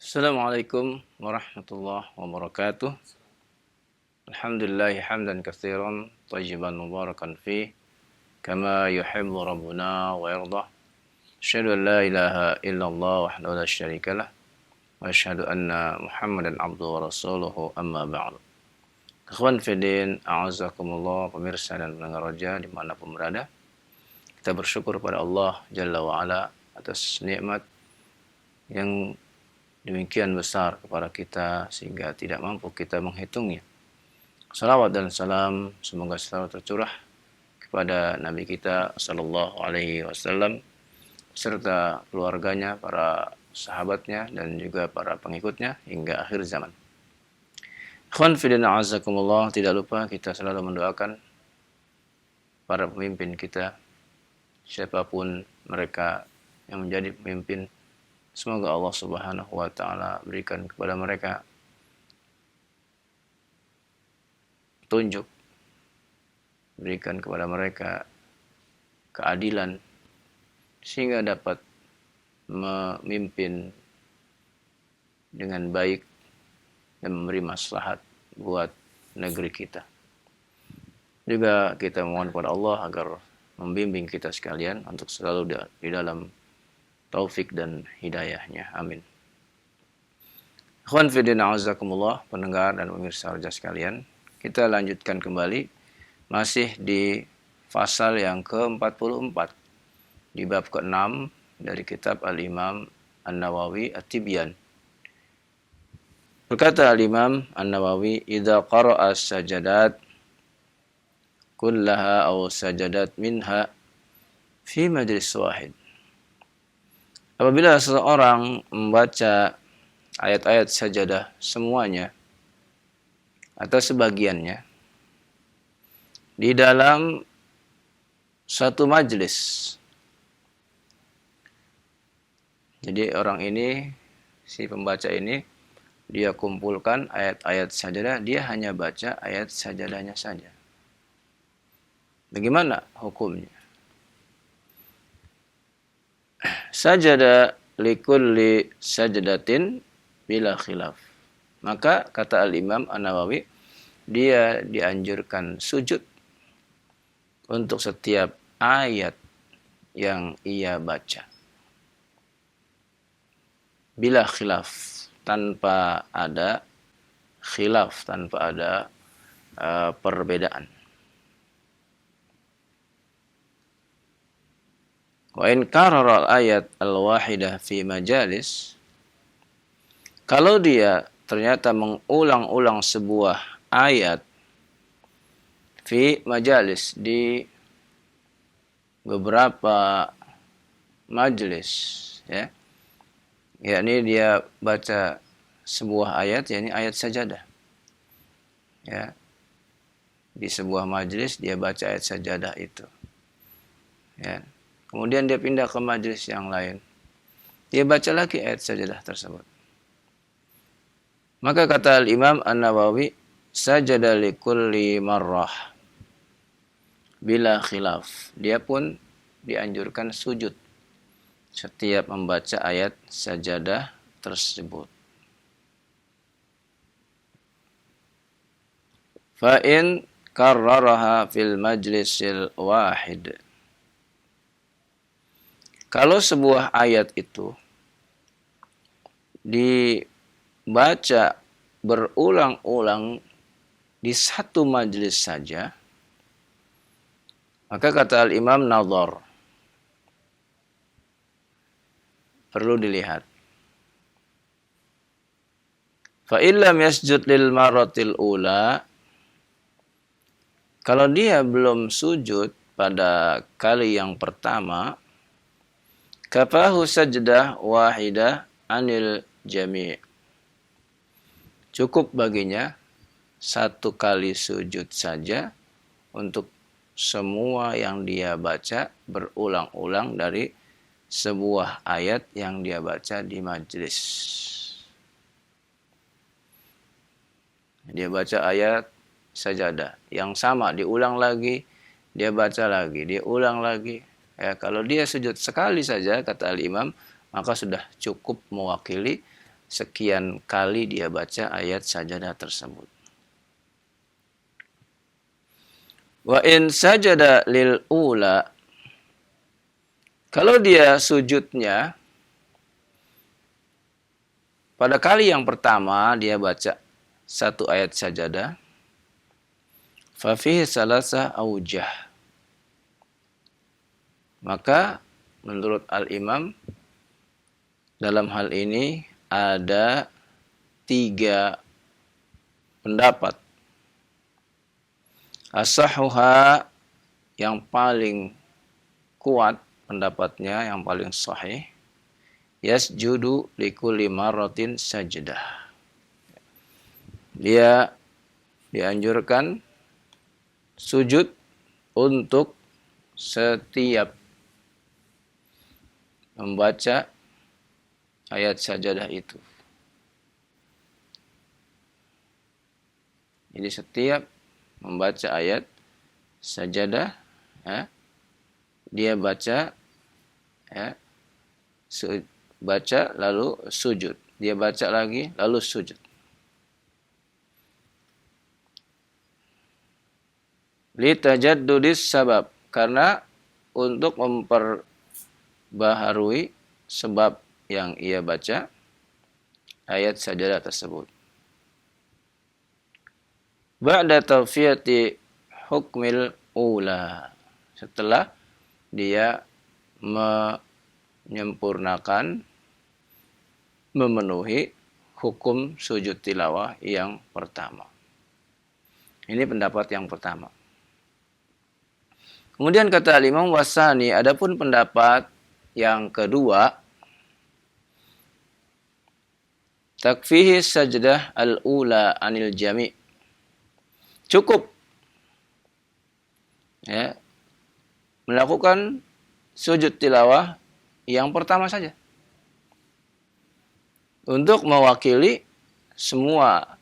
Assalamualaikum warahmatullahi wabarakatuh. Alhamdulillah hamdan katsiran tayyiban mubarakan fi kama yuhibbu rabbuna wa yardah. Asyhadu an la ilaha illallah wahdahu la syarikalah wa asyhadu anna Muhammadan abduhu wa rasuluhu amma ba'du. Ikhwan fillah, a'azakumullah, pemirsa dan pendengar raja dimanapun berada. Kita bersyukur pada Allah Jalla wa'ala atas nikmat yang demikian besar kepada kita sehingga tidak mampu kita menghitungnya. Salawat dan salam semoga selalu tercurah kepada Nabi kita sallallahu alaihi wasallam serta keluarganya, para sahabatnya dan juga para pengikutnya hingga akhir zaman. Ikhwan fillah azakumullah, tidak lupa kita selalu mendoakan para pemimpin kita, siapapun mereka yang menjadi pemimpin. Semoga Allah Subhanahu wa taala berikan kepada mereka petunjuk, berikan kepada mereka keadilan sehingga dapat memimpin dengan baik dan memberi maslahat buat negeri kita. Juga kita mohon kepada Allah agar membimbing kita sekalian untuk selalu di dalam taufik dan hidayahnya. Amin. Ikhwan fillah a'azakumullah, pendengar dan pemirsa raja sekalian, kita lanjutkan kembali masih di pasal yang ke-44 di bab ke-6 dari kitab Al-Imam An-Nawawi At-Tibyan. Berkata Al-Imam An-Nawawi, "Idza qara'a as-sajadat kullaha aw sajadat minha fi majlis wahid." Apabila seseorang membaca ayat-ayat sajadah semuanya atau sebagiannya di dalam satu majelis. Jadi orang ini, si pembaca ini, dia kumpulkan ayat-ayat sajadah, dia hanya baca ayat sajadahnya saja. Bagaimana hukumnya? Sajada likulli sajdatin bila khilaf. Maka kata Al-Imam An-Nawawi, dia dianjurkan sujud untuk setiap ayat yang ia baca. Bila khilaf, tanpa ada khilaf, tanpa ada perbedaan. Wa in karara al-ayat al-wahidah fi majalis, kalau dia ternyata mengulang-ulang sebuah ayat fi majalis, di beberapa majelis, ya, yakni dia baca sebuah ayat, yakni ayat sajadah, ya, di sebuah majelis dia baca ayat sajadah itu, ya. Kemudian dia pindah ke majelis yang lain, dia baca lagi ayat sajadah tersebut. Maka kata Al-Imam An-Nawawi, sajada likulli marrah bila khilaf. Dia pun dianjurkan sujud setiap membaca ayat sajadah tersebut. Fa in karraraha fil majlisil wahid. Kalau sebuah ayat itu dibaca berulang-ulang di satu majelis saja, maka kata Al-Imam Nadhar, perlu dilihat. Fa illam yasjud lil maratil ula, kalau dia belum sujud pada kali yang pertama, kafahu sajdah wahidah anil jami'. Cukup baginya satu kali sujud saja untuk semua yang dia baca berulang-ulang dari sebuah ayat yang dia baca di majelis. Dia baca ayat sajadah yang sama, diulang lagi, dia baca lagi, dia ulang lagi. Ya, kalau dia sujud sekali saja, kata Al-Imam, maka sudah cukup mewakili sekian kali dia baca ayat sajadah tersebut. Wa in sajada lil ula, kalau dia sujudnya pada kali yang pertama dia baca satu ayat sajadah, fa fihi salasa aujah, maka menurut al-imam dalam hal ini ada 3 pendapat. As-sahhuha, yang paling kuat pendapatnya, yang paling sahih, yasjudu likulli marratin sajdah. Dia dianjurkan sujud untuk setiap membaca ayat sajadah itu. Jadi setiap membaca ayat sajadah, ya, dia baca, ya, baca lalu sujud. Dia baca lagi lalu sujud. Litajaddudis sabab, karena untuk memperbaharui sebab yang ia baca ayat sajadah tersebut. Ba'da tawfiyati hukmil ula, setelah dia menyempurnakan, memenuhi hukum sujud tilawah yang pertama. Ini pendapat yang pertama. Kemudian kata Imam Wasani, adapun pendapat yang kedua, takfihi sajdah al-ula anil jami'. Cukup, ya, melakukan sujud tilawah yang pertama saja untuk mewakili semua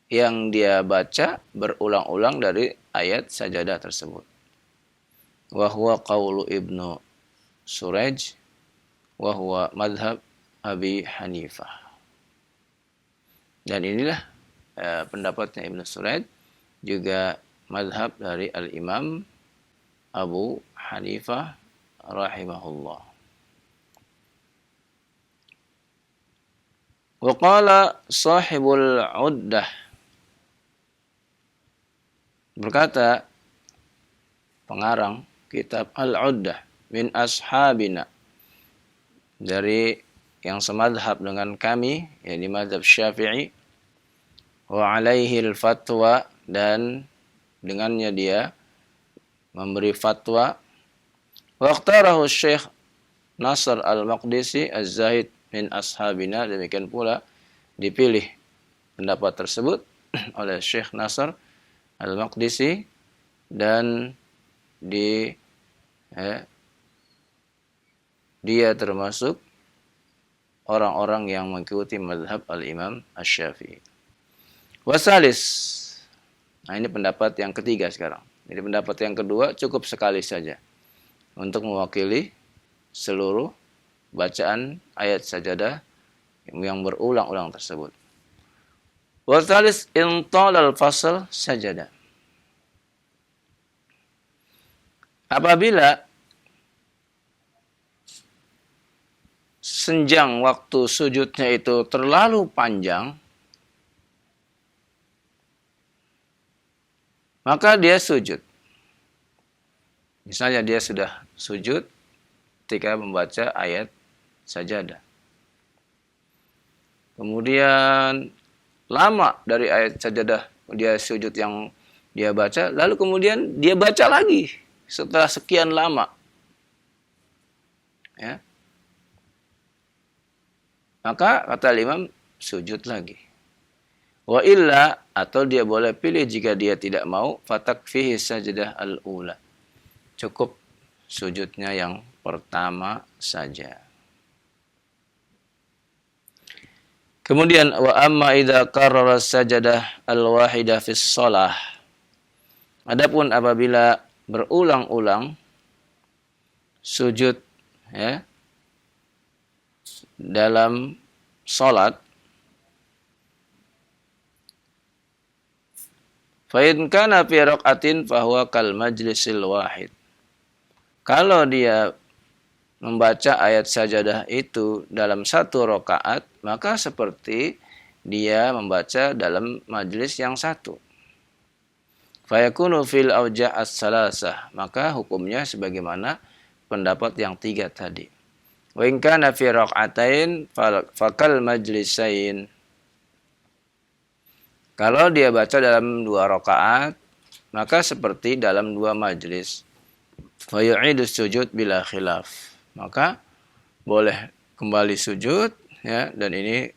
yang dia baca berulang-ulang dari ayat sajadah tersebut. Wa huwa qaulu Ibnu Suraj wa huwa madhab Abi Hanifah. Dan inilah pendapatnya Ibnu Suraj, juga madhab dari al-Imam Abu Hanifah rahimahullah. Wa qala sahibul uddah, berkata pengarang kitab Al-Uddah, min ashabina, dari yang semadhab dengan kami, yakni mazhab Syafi'i, wa alaihi al-fatwa, dan dengannya dia memberi fatwa, wa ikhtarahu Syekh Nasr al-Maqdisi az-Zahid min ashabina, demikian pula dipilih pendapat tersebut oleh Syekh Nasr al-Maqdisi, dan dia termasuk orang-orang yang mengikuti mazhab al-Imam Asy-Syafi'i. Wasalis, nah ini pendapat yang ketiga sekarang. Jadi pendapat yang kedua cukup sekali saja untuk mewakili seluruh bacaan ayat sajadah yang berulang-ulang tersebut. Wasalis intalal fasl sajadah. Apabila senjang waktu sujudnya itu terlalu panjang, maka dia sujud. Misalnya dia sudah sujud ketika membaca ayat sajadah. Kemudian lama dari ayat sajadah dia sujud yang dia baca, lalu kemudian dia baca lagi setelah sekian lama. Ya. Maka kata Imam, sujud lagi. Wa illa, atau dia boleh pilih jika dia tidak mau, fatakfihi sajdah al-ula. Cukup sujudnya yang pertama saja. Kemudian wa amma idza qarrara sajadah al-wahidah fi shalah. Adapun apabila berulang-ulang sujud, ya, dalam salat, fa in kana fi raq'atin fa huwa kal majlisil wahid. Kalau dia membaca ayat sajadah itu dalam satu rakaat, maka seperti dia membaca dalam majlis yang satu. Fayakunu fil awja' as-salasah, maka hukumnya sebagaimana pendapat yang tiga tadi. Wa in kana fi raq'atain fakal majlisain. Kalau dia baca dalam 2 rakaat, maka seperti dalam 2 majlis. Fa yu'idus sujud bila khilaf. Maka boleh kembali sujud, ya, dan ini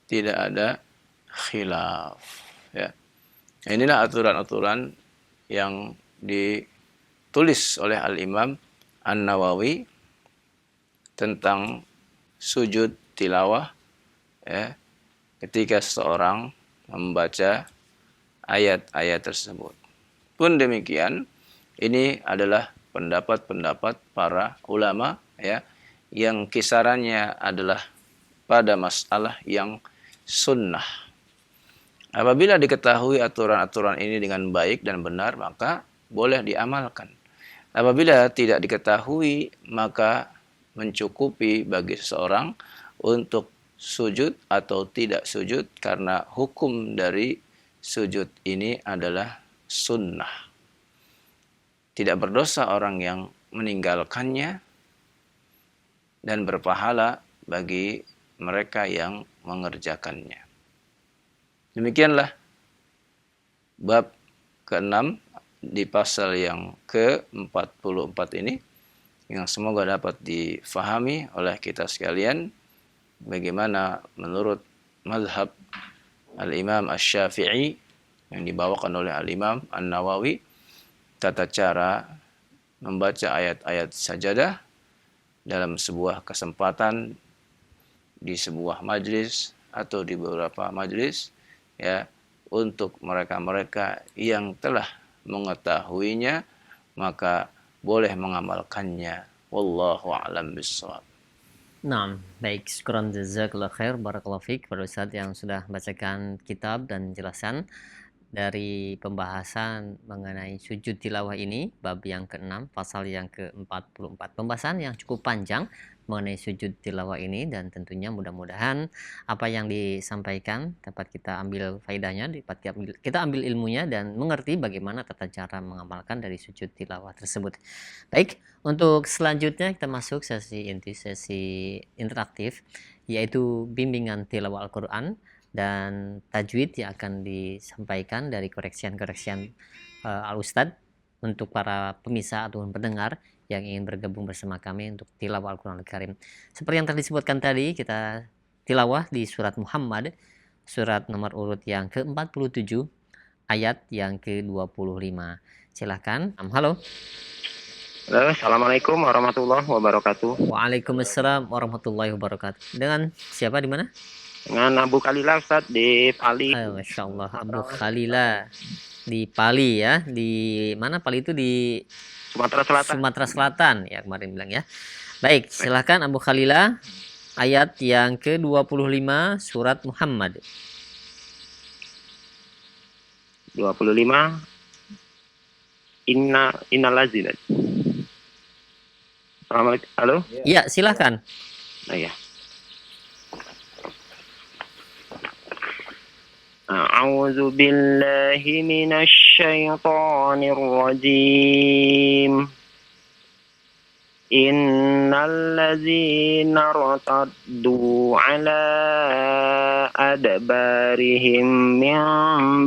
tidak ada khilaf, ya. Inilah aturan-aturan yang ditulis oleh Al-Imam An-Nawawi tentang sujud tilawah, ya, ketika seseorang membaca ayat-ayat tersebut. Pun demikian, ini adalah pendapat-pendapat para ulama, ya, yang kisarannya adalah pada masalah yang sunnah. Apabila diketahui aturan-aturan ini dengan baik dan benar, maka boleh diamalkan. Apabila tidak diketahui, maka mencukupi bagi seseorang untuk sujud atau tidak sujud, karena hukum dari sujud ini adalah sunnah. Tidak berdosa orang yang meninggalkannya, dan berpahala bagi mereka yang mengerjakannya. Demikianlah bab ke-6 di pasal yang ke-44 ini, yang semoga dapat difahami oleh kita sekalian bagaimana menurut mazhab Al-Imam Asy-Syafi'i yang dibawakan oleh Al-Imam An-Nawawi, tata cara membaca ayat-ayat sajadah dalam sebuah kesempatan, di sebuah majlis atau di beberapa majlis, ya, untuk mereka-mereka yang telah mengetahuinya, maka boleh mengamalkannya. Wallahu a'lam bishawab. Nah, baik, syukran jazakallahu khair, barakallahu fiik pada Ustaz yang sudah bacakan kitab dan jelasan dari pembahasan mengenai sujud tilawah ini, bab yang ke-6, pasal yang ke-44. Pembahasan yang cukup panjang mengenai sujud tilawah ini, dan tentunya mudah-mudahan apa yang disampaikan dapat kita ambil faedahnya, dapat kita ambil ilmunya dan mengerti bagaimana tata cara mengamalkan dari sujud tilawah tersebut. Baik, untuk selanjutnya kita masuk sesi inti, sesi interaktif, yaitu bimbingan tilawah Al-Quran dan tajwid yang akan disampaikan dari koreksian-koreksian Al-Ustadz untuk para pemirsa ataupun pendengar yang ingin bergabung bersama kami untuk tilawah Al-Quran Al-Karim. Seperti yang telah disebutkan tadi, kita tilawah di surat Muhammad, surat nomor urut yang ke-47, ayat yang ke-25. Silahkan. Halo. Halo, Assalamualaikum warahmatullahi wabarakatuh. Waalaikumsalam warahmatullahi wabarakatuh. Dengan siapa, di mana? Dengan Abu Khalila, Ustaz, di Pali. Masya Allah, Abu Khalila di Pali, ya. Di mana Pali itu? Di Sumatera Selatan. Sumatera Selatan, ya, kemarin bilang, ya. Baik, silahkan Abu Khalila, ayat yang ke-25 surat Muhammad. 25. Innal lazina. Assalamualaikum. Halo? Iya, silahkan. Nah, ya. A'udzu billahi minasy syaithanir rajim. Innal ladzina rataddu ala adbarihim min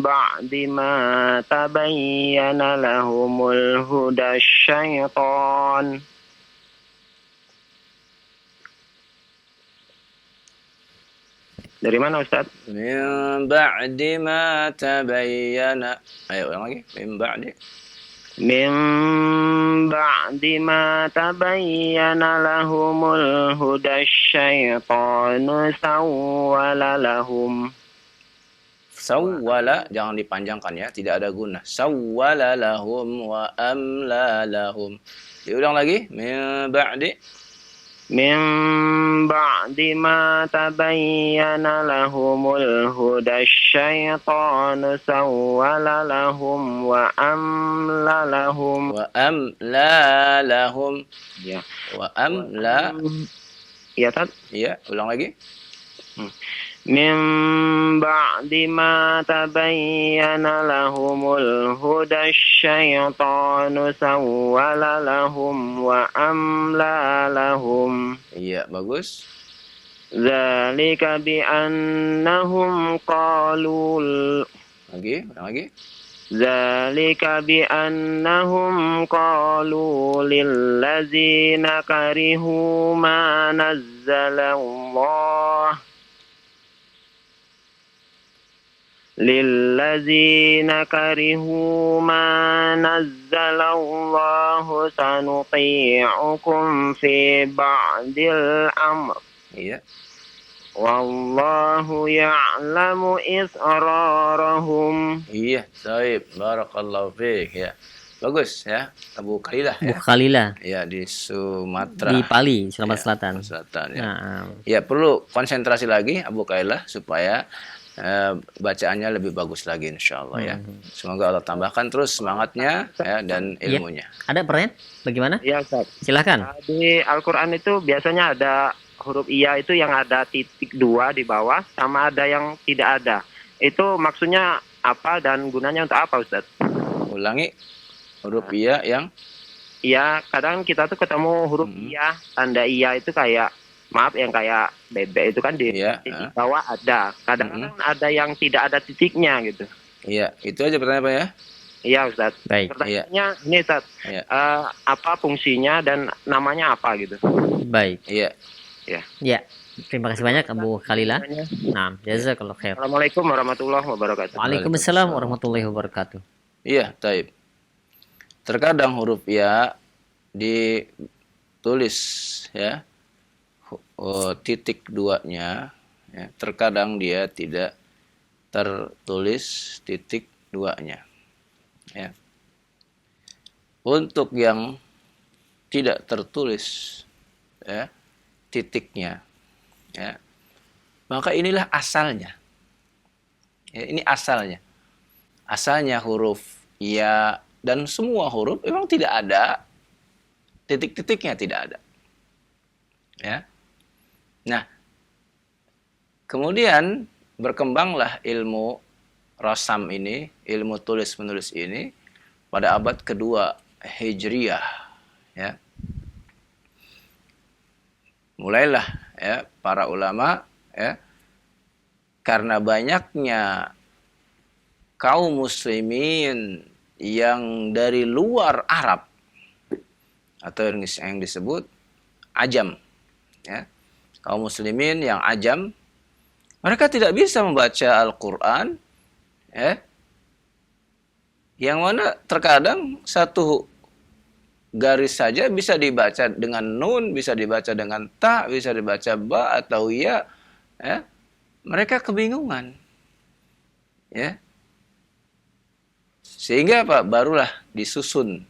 ba'di ma tabayyana lahumul huda syaitan. Dari mana, Ustaz? Min ba'di ma tabayyana. Ayo ulang lagi. Min ba'di. Min ba'di ma tabayyana lahumul huda syaitanu sawwala lahum. Sawwala, jangan dipanjangkan, ya, tidak ada guna. Sawwala lahum wa amla lahum. Diulang lagi. Min ba'di. من بعد ما تبين لهم الهدى الشيطان سول لهم وأملى لهم ya wa amla ya Tad? ya ulang lagi من بعد ما تبين لهم الهدى الشيطان سول لهم وأملى لهم iya bagus ذلك بأنهم قالوا ulang lagi ذلك بأنهم قالوا للذين كرهوا ما نزل الله سنطيعكم في بعض الأمر iya والله يعلم إسرارهم. iya baik barakallahu fiik ya bagus ya Abu Khalilah Abu ya Khalilah ya di Sumatera di Pali, Sumatera ya, Selatan. Selatan ya. Nah, Ya perlu konsentrasi lagi Abu Khalilah supaya bacaannya lebih bagus lagi insyaallah ya. Semoga Allah tambahkan terus semangatnya ya dan ilmunya. ada pertanyaan? Bagaimana? Ya Ustaz. Silakan. Di Al-Quran itu biasanya ada huruf iya itu yang ada titik 2 di bawah sama ada yang tidak ada. Itu maksudnya apa dan gunanya untuk apa Ustaz? Ulangi huruf iya yang Iya, kadang kita tuh ketemu huruf iya, tanda iya itu kayak maaf yang kayak bebek itu kan di iya titik bawah ada. Kadang-kadang ada yang tidak ada titiknya gitu. iya itu aja pertanyaan Pak ya. Iya Ustaz. Baik. Pertanyaannya ini Ustaz, Iya. apa fungsinya dan namanya apa gitu? Baik. Iya. Ya. Terima kasih banyak Abu Khalilah. Nah, jazakallahu khair. Assalamualaikum warahmatullahi wabarakatuh. Waalaikumsalam warahmatullahi wabarakatuh. Iya, taib. Terkadang huruf ya ditulis ya titik 2-nya ya, terkadang dia tidak tertulis titik 2-nya ya. Untuk yang tidak tertulis ya titiknya ya, maka inilah asalnya ya, ini asalnya huruf ya dan semua huruf memang tidak ada titik-titiknya, tidak ada ya. Nah, kemudian berkembanglah ilmu rasam ini, ilmu tulis-menulis ini pada abad kedua Hijriyah ya. Mulailah ya para ulama ya karena banyaknya kaum muslimin yang dari luar Arab atau yang disebut ajam ya. Kaum muslimin yang ajam, mereka tidak bisa membaca Al-Qur'an ya. Yang mana terkadang satu garis saja bisa dibaca dengan nun, bisa dibaca dengan ta, bisa dibaca ba atau ya. Mereka kebingungan. Ya. Sehingga apa? Barulah disusun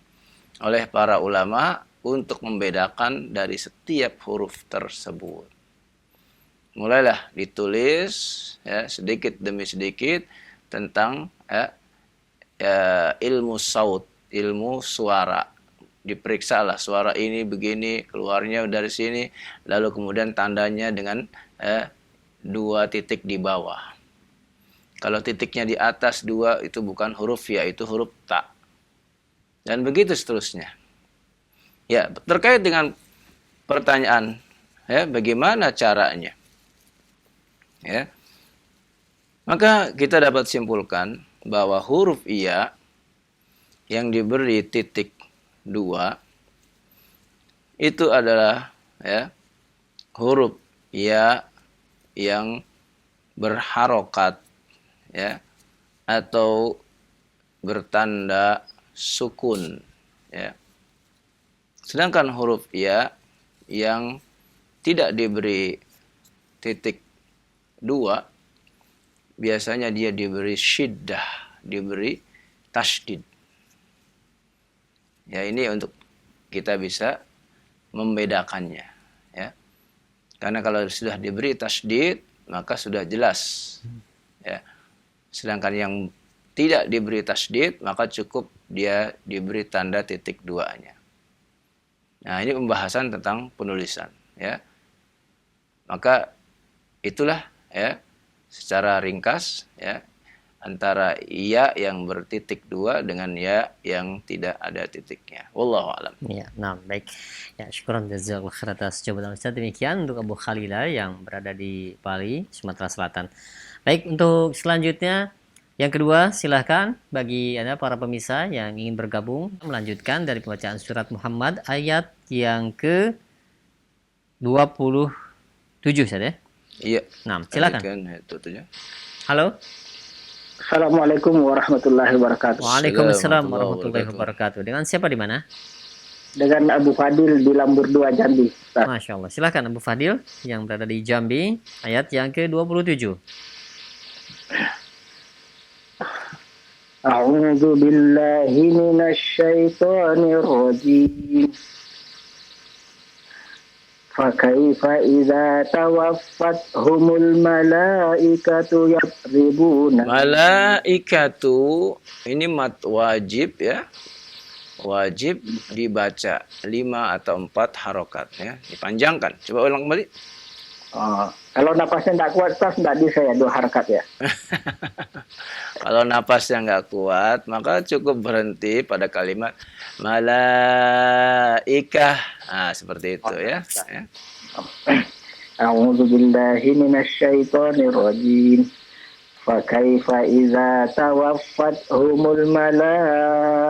oleh para ulama untuk membedakan dari setiap huruf tersebut. Mulailah ditulis ya, sedikit demi sedikit tentang ilmu saut, ilmu suara. Diperiksalah suara ini begini, keluarnya dari sini, lalu kemudian tandanya dengan 2 titik di bawah. Kalau titiknya di atas 2 itu bukan huruf ya, itu huruf ta. Dan begitu seterusnya. Ya, terkait dengan pertanyaan ya, bagaimana caranya? Ya. Maka kita dapat simpulkan bahwa huruf iya yang diberi titik 2 itu adalah ya huruf ya yang berharokat ya atau bertanda sukun ya. Sedangkan huruf ya yang tidak diberi titik 2 biasanya dia diberi syiddah, diberi tasydid. Ya, ini untuk kita bisa membedakannya ya. Karena kalau sudah diberi tasydid, maka sudah jelas. Ya. Sedangkan yang tidak diberi tasydid, maka cukup dia diberi tanda titik duanya. Nah, ini pembahasan tentang penulisan. Ya. Maka itulah ya secara ringkas ya antara ya yang bertitik dua dengan ya yang tidak ada titiknya. Wallahu a'lam. Ya, nah baik. Ya, syukran jazakallahu khair atas jawaban Ustaz. Demikian untuk Abu Khalila yang berada di Bali, Sumatera Selatan. Baik, untuk selanjutnya yang kedua, silahkan bagi Anda para pemirsa yang ingin bergabung melanjutkan dari pembacaan surat Muhammad ayat yang ke 27 saja. Iya. Nah, silakan. Halo. Assalamualaikum warahmatullahi wabarakatuh. Waalaikumsalam warahmatullahi wabarakatuh. Dengan siapa di mana? Dengan Abu Fadil di Lambur 2 Jambi. Ustaz. Masya Allah. Silakan Abu Fadil yang berada di Jambi, ayat yang ke-27. A'udzu billahi minasyaitonir rajim. Fakaifa idza tawaffatuhumul malaikatu yadribuna. Malaikatu ini mat wajib ya. Wajib dibaca 5 atau 4 harokat ya. Dipanjangkan. Coba ulang kembali. Kalau napasnya tidak kuat, Ustaz, tidak bisa ya 2 harakat ya. Kalau napasnya nggak kuat, maka cukup berhenti pada kalimat malaikah. Nah, seperti itu ya. A'udzu billahi minasyaitonir rajim. Fakaifa idza tawaffatuhumul malaikatu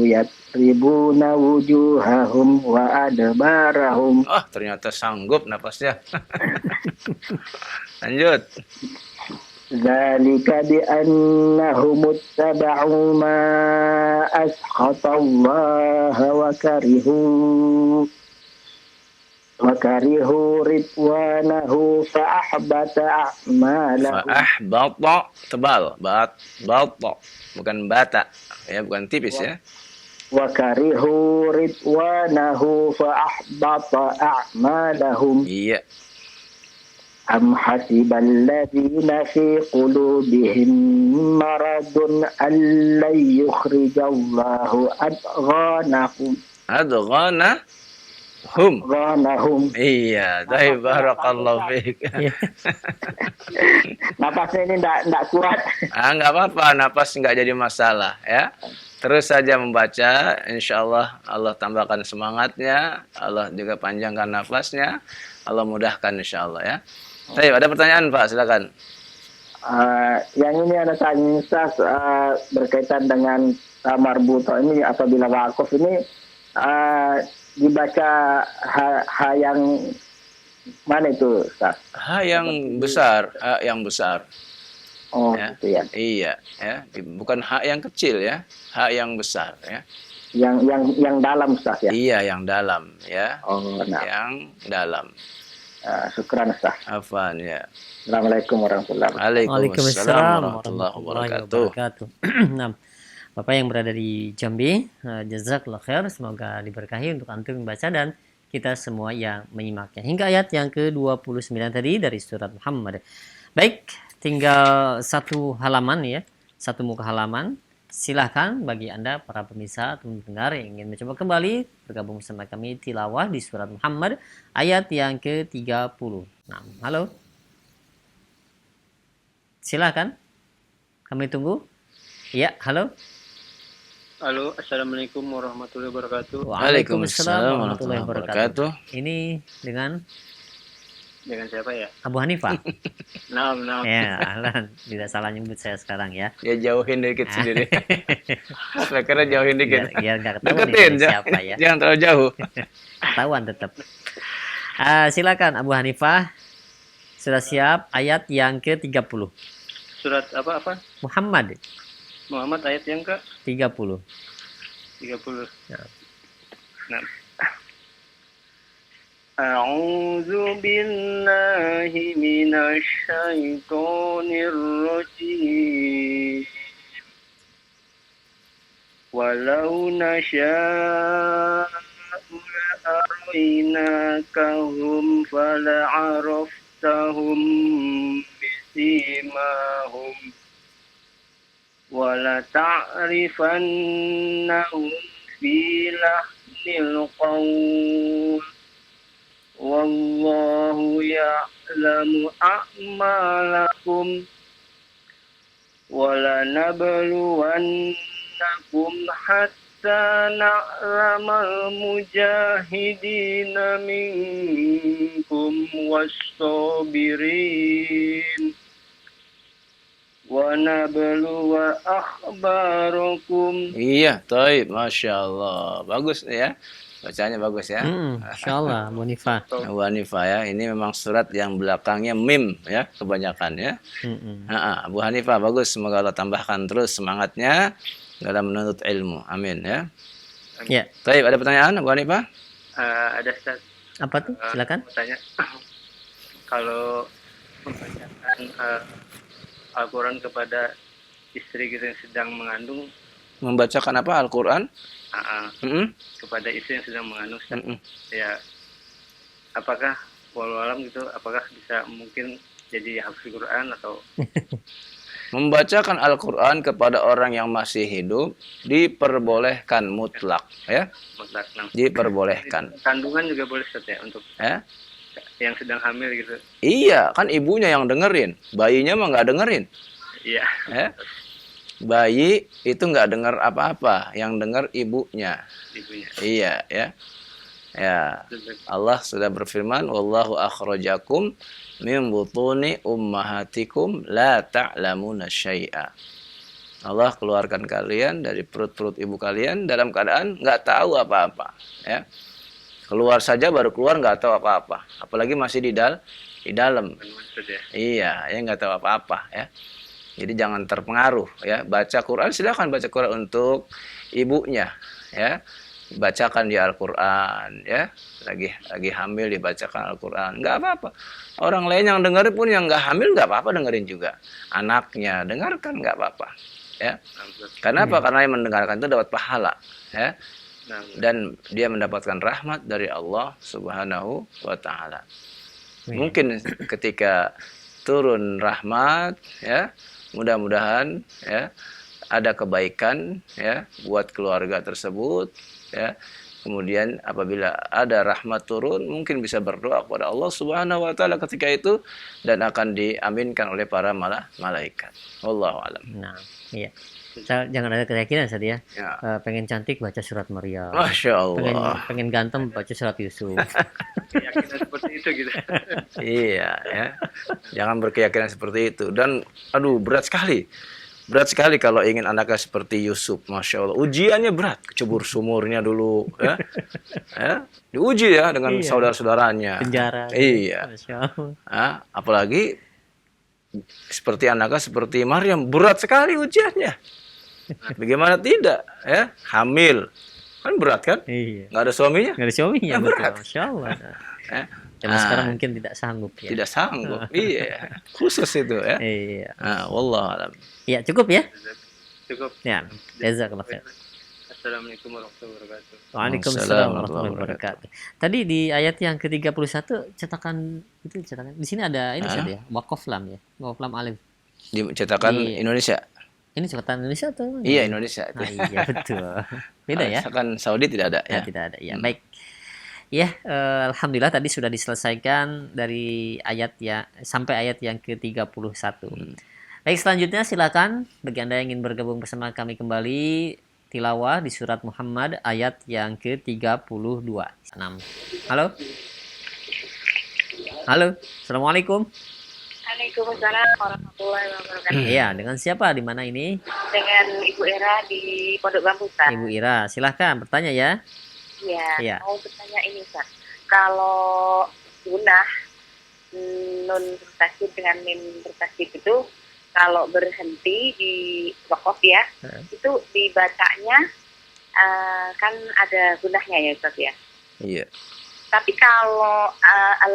yadribuna wujuhahum wa adbarahum. Ternyata sanggup napasnya. Lanjut. Dzalika bi annahum ittaba'u ma askhatallaha wa karihu ridwanahu fa ahbata a'malahum. Ahbata tebal, bata bukan bata ya, bukan tipis ya. Wa karihu ridwanahu fa ahbata a'malahum. Iya. Am hasibal ladzina fi qulubihim maradun an la yukhrijallahu adghanahum. Ghanahum. Iya, baik, barakallahu fiik. Napasnya ini enggak kuat. Enggak apa-apa, napas enggak jadi masalah ya. Terus saja membaca, insyaallah Allah tambahkan semangatnya, Allah juga panjangkan nafasnya, Allah mudahkan insyaallah ya. Baik, ada pertanyaan Pak, silakan. Yang ini ada tanya Ustaz, berkaitan dengan marbuto ini apabila wakaf ini dibaca ha yang mana itu Ustaz? Ha yang besar, ha yang besar. Oh, ya. Gitu ya. Iya, ya. Bukan ha yang kecil ya, ha yang besar ya. Yang dalam Ustaz ya. Iya, yang dalam ya. Oh, nah. Yang dalam. Syukran Ustaz. Afwan ya. Assalamualaikum warahmatullahi wabarakatuh. Waalaikumsalam warahmatullahi wabarakatuh. Nah, Bapak yang berada di Jambi, jazakallahu khair, semoga diberkahi untuk antum membaca dan kita semua yang menyimaknya. Hingga ayat yang ke-29 tadi dari surat Muhammad. Baik, tinggal satu halaman ya, satu muka halaman. Silahkan bagi Anda para pemirsa atau pendengar yang ingin mencoba kembali bergabung bersama kami tilawah di surat Muhammad ayat yang ke-30. Nah, halo. Silahkan. Kami tunggu. Ya, halo. Halo, assalamualaikum warahmatullahi wabarakatuh. Waalaikumsalam warahmatullahi wabarakatuh. Ini dengan siapa ya? Abu Hanifah. Nah. Ya, Alan, tidak salah nyebut saya sekarang ya. Ya jauhin dikit sendiri. Speakernya jauhin dikit. Biar nggak ketahuan Deketin, siapa ya. Jangan terlalu jauh. Ketahuan tetap. Silakan Abu Hanifah. Sudah siap ayat yang ke-30. Surat apa? Muhammad Ayat yang ke 30. 30. Ya. Nah. A'udzu billahi minasy syaithanir rajim. Walau nasya'u أريناكهم فلعرفتهم بسيماهم ولتعرفنهم في لحن القول والله يعلم أعمالكم ولنبلونكم حتى نعلم المجاهدين منكم والصابرين ونبلو أخباركم. Iya, taib, masya Allah, bagus ya, bacanya bagus ya. Masya Allah, Bu Hanifah. Bu Hanifah ya, ini memang surat yang belakangnya mim ya, kebanyakan ya. Bu Hanifah bagus, semoga Allah tambahkan terus semangatnya dalam menuntut ilmu, amin ya. Ya, Taib, ada pertanyaan Bu Hanifah? Ada Ustaz. apa tuh? Silakan. Mau tanya, kalau membacakan Al-Quran kepada istri kita yang sedang mengandung, Membacakan apa Al-Quran? kepada istri yang sedang mengandung, Ustaz, ya apakah walau alam gitu, apakah bisa mungkin jadi hafal Quran atau Membacakan Al-Quran kepada orang yang masih hidup diperbolehkan mutlak ya, mutlak? Nah, diperbolehkan kandungan juga boleh Ustaz ya untuk ya. yang sedang hamil gitu? Iya, kan ibunya yang dengerin, bayinya mah nggak dengerin Iya. ya. Bayi itu nggak dengar apa-apa, yang dengar ibunya. Ibunya. Iya ya. Ya, Allah sudah berfirman, wallahu akhrajakum min butuni ummahatikum la ta'lamuna syai'a. Allah keluarkan kalian dari perut-perut ibu kalian dalam keadaan nggak tahu apa-apa ya. Keluar saja baru keluar nggak tahu apa-apa, apalagi masih di dalam. Ustaz ya. Iya, ya nggak tahu apa-apa ya. Jadi jangan terpengaruh ya. Baca Quran, silakan baca Quran untuk ibunya ya. Bacakan di Al-Quran ya. Lagi hamil dibacakan Al-Quran, nggak apa-apa. Orang lain yang dengerin pun yang nggak hamil nggak apa-apa dengerin juga. Anaknya dengarkan nggak apa-apa ya. Karena apa? Karena yang mendengarkan itu dapat pahala ya. Dan dia mendapatkan rahmat dari Allah Subhanahu wa taala. Mungkin ketika turun rahmat ya, mudah-mudahan ya ada kebaikan ya buat keluarga tersebut ya. Kemudian apabila ada rahmat turun, mungkin bisa berdoa kepada Allah Subhanahu wa taala ketika itu dan akan diaminkan oleh para malaikat. Wallahu alam. Nah, iya. Jangan ada keyakinan Ustaz ya. Ya. Pengen cantik baca surat Maryam. Masya Allah. Pengen ganteng baca surat Yusuf. Keyakinan seperti itu gitu. Iya ya. Jangan berkeyakinan seperti itu. Dan aduh berat sekali. Berat sekali kalau ingin anaknya seperti Yusuf. Masya Allah. Ujiannya berat. Kecebur sumurnya dulu ya. Ya. Diuji ya dengan saudara-saudaranya. Penjara. Iya. Masya Allah. Apalagi seperti anaknya seperti Maryam. Berat sekali ujiannya. Bagaimana tidak ya. Hamil. Kan berat kan? Iya. Nggak ada suaminya. Nggak ada suaminya, betul. Berat. Masya Allah. Ya. Zaman sekarang mungkin tidak sanggup ya. Tidak sanggup. Iya. Khusus itu ya. Iya. Wallahu alam. Iya, cukup ya? Cukup. Ya. Jazakallah khair. Assalamualaikum warahmatullahi wabarakatuh. Waalaikumsalam warahmatullahi wabarakatuh. Tadi di ayat yang ke-31 cetakan di sini ada ini Ustaz ya, waqaf lam ya. Waqaf lam alif. Dicetakan Di- Indonesia. Ini cetakan Indonesia atau mana? Iya, Indonesia itu. Iya, betul. Beda ya? Cetakan Saudi tidak ada ya. Tidak ada. Ya, baik. Ya, alhamdulillah tadi sudah diselesaikan dari ayat ya sampai ayat yang ke-31. Baik, selanjutnya silakan bagi Anda yang ingin bergabung bersama kami kembali tilawah di surat Muhammad ayat yang ke-32. 6. Halo. Halo. Assalamualaikum. Waalaikumsalam warahmatullahi wabarakatuh. Iya, dengan siapa di mana ini? Dengan Ibu Era di Pondok Bambu, Ustaz. Ibu Ira, silahkan bertanya ya. Iya, Iya. mau bertanya ini, Ustaz. Kalau sunnah nun bertasjid dengan mim bertasjid itu kalau berhenti di wakaf ya, itu dibacanya kan ada gunahnya ya, Ustaz ya. Iya. Tapi kalau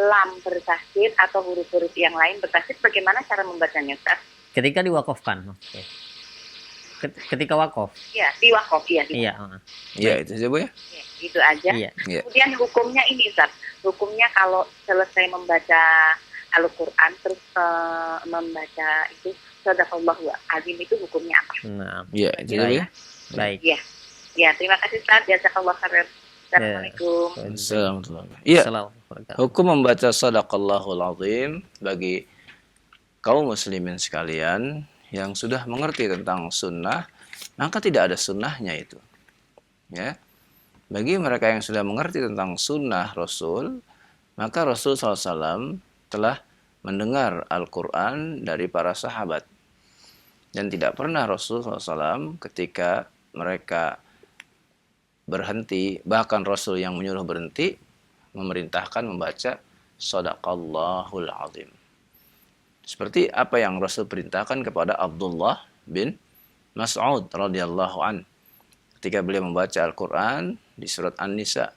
lam bertasjid atau huruf-huruf yang lain bertasjid, bagaimana cara membacanya, Ustaz? Ketika diwakafkan. Oke. Ketika wakaf. Ya, di wakaf ya. Iya. Ya, itu saja Bu ya. Ya, itu aja. Iya. Iya. Kemudian hukumnya ini Ustaz. Hukumnya kalau selesai membaca Al-Qur'an terus membaca itu Shadaqallahu azim itu hukumnya apa? Nah, Ya, itu saja Bu ya. baik. Ya. Ya, terima kasih Ustaz. Jazakallahu khairan. Assalamualaikum. Assalamualaikum. Iya. Assalamualaikum. Hukum membaca Shadaqallahul Azim bagi kaum muslimin sekalian yang sudah mengerti tentang sunnah, maka tidak ada sunnahnya itu. Ya. Bagi mereka yang sudah mengerti tentang sunnah Rasul, maka Rasul SAW telah mendengar Al-Quran dari para sahabat. Dan tidak pernah Rasul SAW ketika mereka berhenti, bahkan Rasul yang menyuruh berhenti, memerintahkan membaca Shadaqallahul Azim. Seperti apa yang Rasul perintahkan kepada Abdullah bin Mas'ud radhiyallahu an. Ketika beliau membaca Al-Quran di surat An-Nisa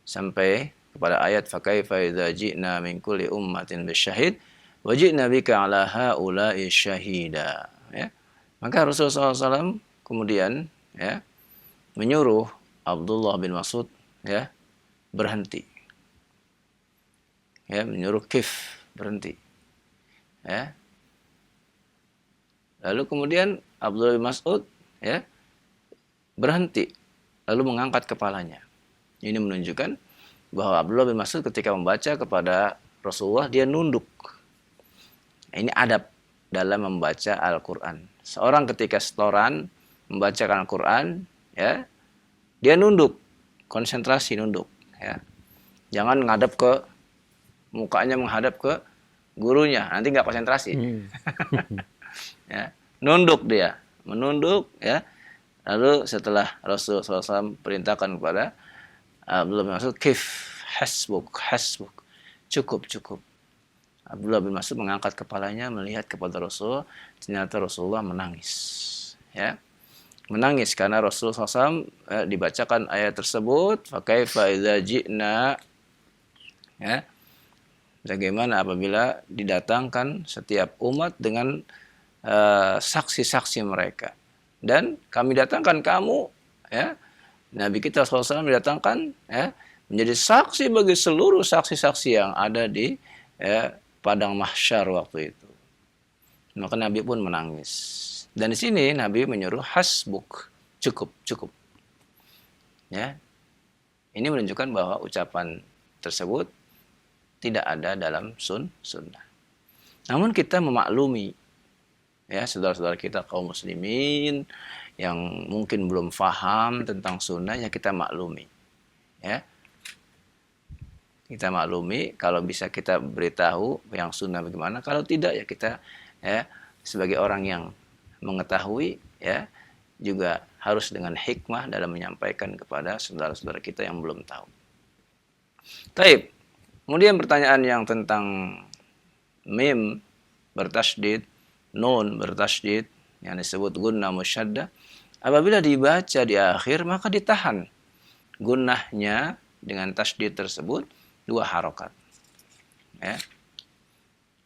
sampai kepada ayat fakaifa idza ji'na min kulli ummatin bisyahid wa ji'na bika 'ala haula'i syahida, ya. Maka Rasulullah SAW kemudian ya menyuruh Abdullah bin Mas'ud ya berhenti. Ya, menyuruh Kif berhenti. Ya. Lalu kemudian Abdullah bin Mas'ud ya berhenti lalu mengangkat kepalanya. Ini menunjukkan bahwa Abdullah bin Mas'ud ketika membaca kepada Rasulullah dia nunduk. Ini adab dalam membaca Al-Qur'an. Seorang ketika setoran membacakan Al-Qur'an ya dia nunduk, konsentrasi nunduk ya. Jangan ngadep ke mukanya menghadap ke gurunya, nanti nggak konsentrasi. Ya, nunduk dia, menunduk ya. Lalu setelah Rasulullah SAW perintahkan kepada Abdullah bin Mas'ud, kif, hasbuk, hasbuk, cukup, cukup. Abdullah bin Mas'ud mengangkat kepalanya melihat kepada Rasul, ternyata Rasulullah menangis. Ya, menangis karena Rasulullah SAW dibacakan ayat tersebut, fakaifa idza ji'na, ya. Bagaimana apabila didatangkan setiap umat dengan saksi-saksi mereka. Dan kami datangkan kamu, ya, Nabi kita SAW didatangkan ya, menjadi saksi bagi seluruh saksi-saksi yang ada di padang mahsyar waktu itu. Maka Nabi pun menangis. Dan di sini Nabi menyuruh hasbuk, cukup, cukup. Ya, ini menunjukkan bahwa ucapan tersebut tidak ada dalam sunnah. Namun kita memaklumi ya saudara-saudara kita kaum muslimin yang mungkin belum paham tentang sunnah, ya kita maklumi. Ya. Kita maklumi, kalau bisa kita beritahu yang sunnah bagaimana, kalau tidak ya kita ya sebagai orang yang mengetahui ya juga harus dengan hikmah dalam menyampaikan kepada saudara-saudara kita yang belum tahu. Taib. Kemudian pertanyaan yang tentang mim bertasydid, nun bertasydid yang disebut gunnah musyaddah, apabila dibaca di akhir maka ditahan gunnahnya dengan tasydid tersebut 2 harokat. Ya.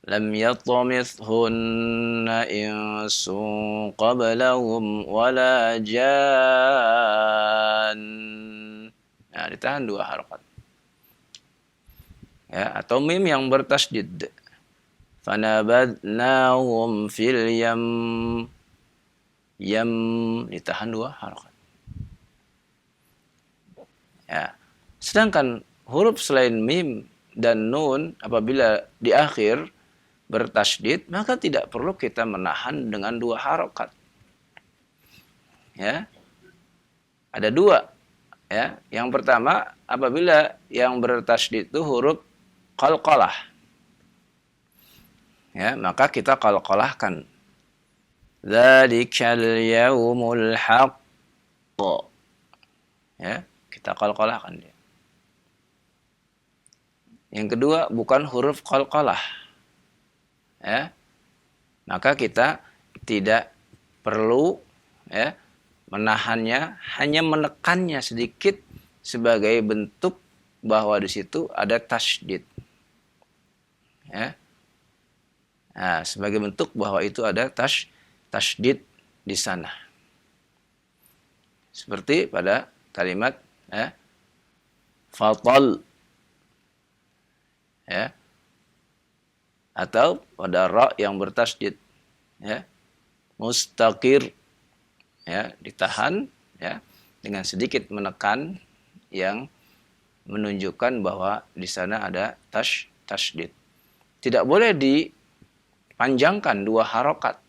Lam yatamithunna insun qablahum wala jan. Nah, ditahan 2 harokat. Ya, atau mim yang bertasydid. Fanabadnahum fil yam. Yam ditahan 2 harokat. Ya. Sedangkan huruf selain mim dan nun apabila di akhir bertasydid, maka tidak perlu kita menahan dengan 2 harokat. Ya. Ada 2. Ya. Yang pertama, apabila yang bertasydid itu huruf qalqalah. Ya, maka kita qalqalahkan. Dzalikal yaumul haqq. Ya, kita qalqalahkan dia. Yang kedua, bukan huruf qalqalah. Ya. Maka kita tidak perlu ya menahannya, hanya menekannya sedikit sebagai bentuk bahwa di situ ada tasydid. Ya. Nah, sebagai bentuk bahwa itu ada tasydid di sana. Seperti pada kalimat fatal, ya, atau pada ra yang bertasydid, ya, mustaqir, ya, ditahan, ya, dengan sedikit menekan yang menunjukkan bahwa di sana ada tasydid. Tidak boleh dipanjangkan dua harokat.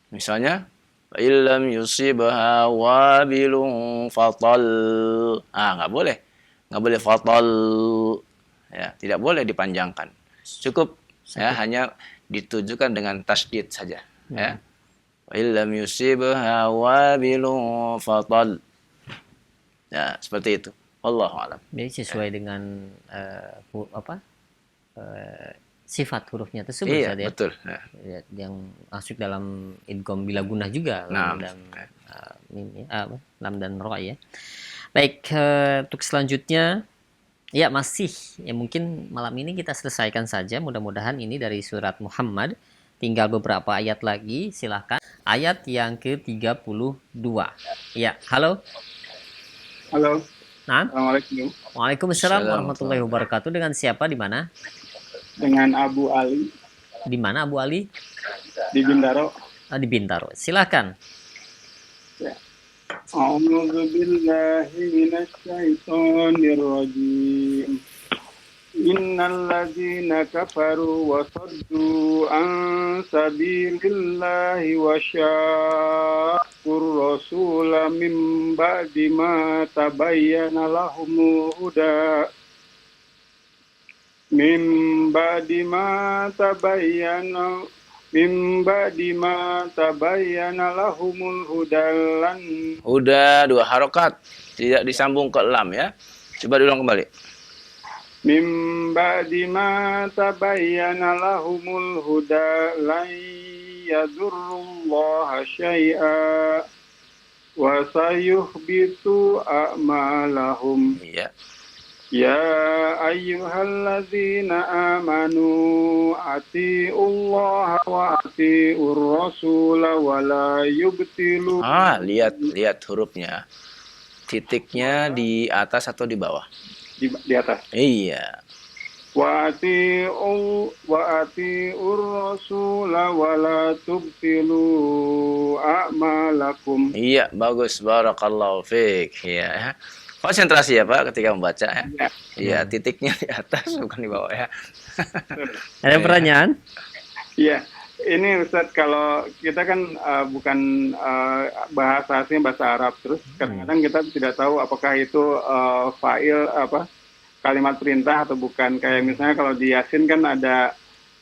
Misalnya, illam yusibha wabilun fatal. Nggak boleh. Nggak boleh fatal. Ya, tidak boleh dipanjangkan. Cukup, ya, hanya ditujukan dengan tasydid saja. Ya. Illam yusibha wabilun fatal. Ya, seperti itu. Wallahu a'lam. Jadi sesuai dengan sifat hurufnya tersebut. Iya, ya? betul. Ya, yang masuk dalam idgham bila gunah juga, lam dan lam dan ra, ya. Baik, untuk selanjutnya, ya, masih, ya, mungkin malam ini kita selesaikan saja. Mudah-mudahan ini dari surat Muhammad. Tinggal beberapa ayat lagi, silahkan. Ayat yang ke-32. Ya, halo. Halo. Nah. Assalamualaikum. Waalaikumsalam warahmatullahi wabarakatuh. Dengan siapa, di mana? Dengan Abu Ali. Di mana Abu Ali? Di Bintaro. Di Bintaro. Silakan. Ya. A'udzu billahi minasyaitonir rajim. Innal ladzina kafaru wa saddu an sabilillahi wa syaqqur rasula min ba'di ma tabayyana lahumul huda min ba'di ma tabayyana lahumul huda Huda dua harokat, tidak disambung ke lam, ya. Coba diulang kembali. Min ba'di ma tabayyana lahumul huda lan yadurrullaha syai'a wa sayuhbitu a'malahum. Iya. Ya ayyuhalladzina amanu atiullaha wa atiur rasula wa la yubtilu. Lihat hurufnya. Titiknya di atas atau di bawah? Di atas. Iya. Wa atiur rasula wa la tubtilu a'malakum. Iya, bagus. Barakallahu fiik. Ya. Konsentrasi ya Pak ketika membaca, ya. Iya, titiknya di atas bukan di bawah, ya. Ada pertanyaan? Iya. Ini Ustadz, kalau kita kan bukan bahasa aslinya bahasa Arab, terus kadang-kadang kita tidak tahu apakah itu fa'il kalimat perintah atau bukan. Kayak misalnya kalau di Yasin kan ada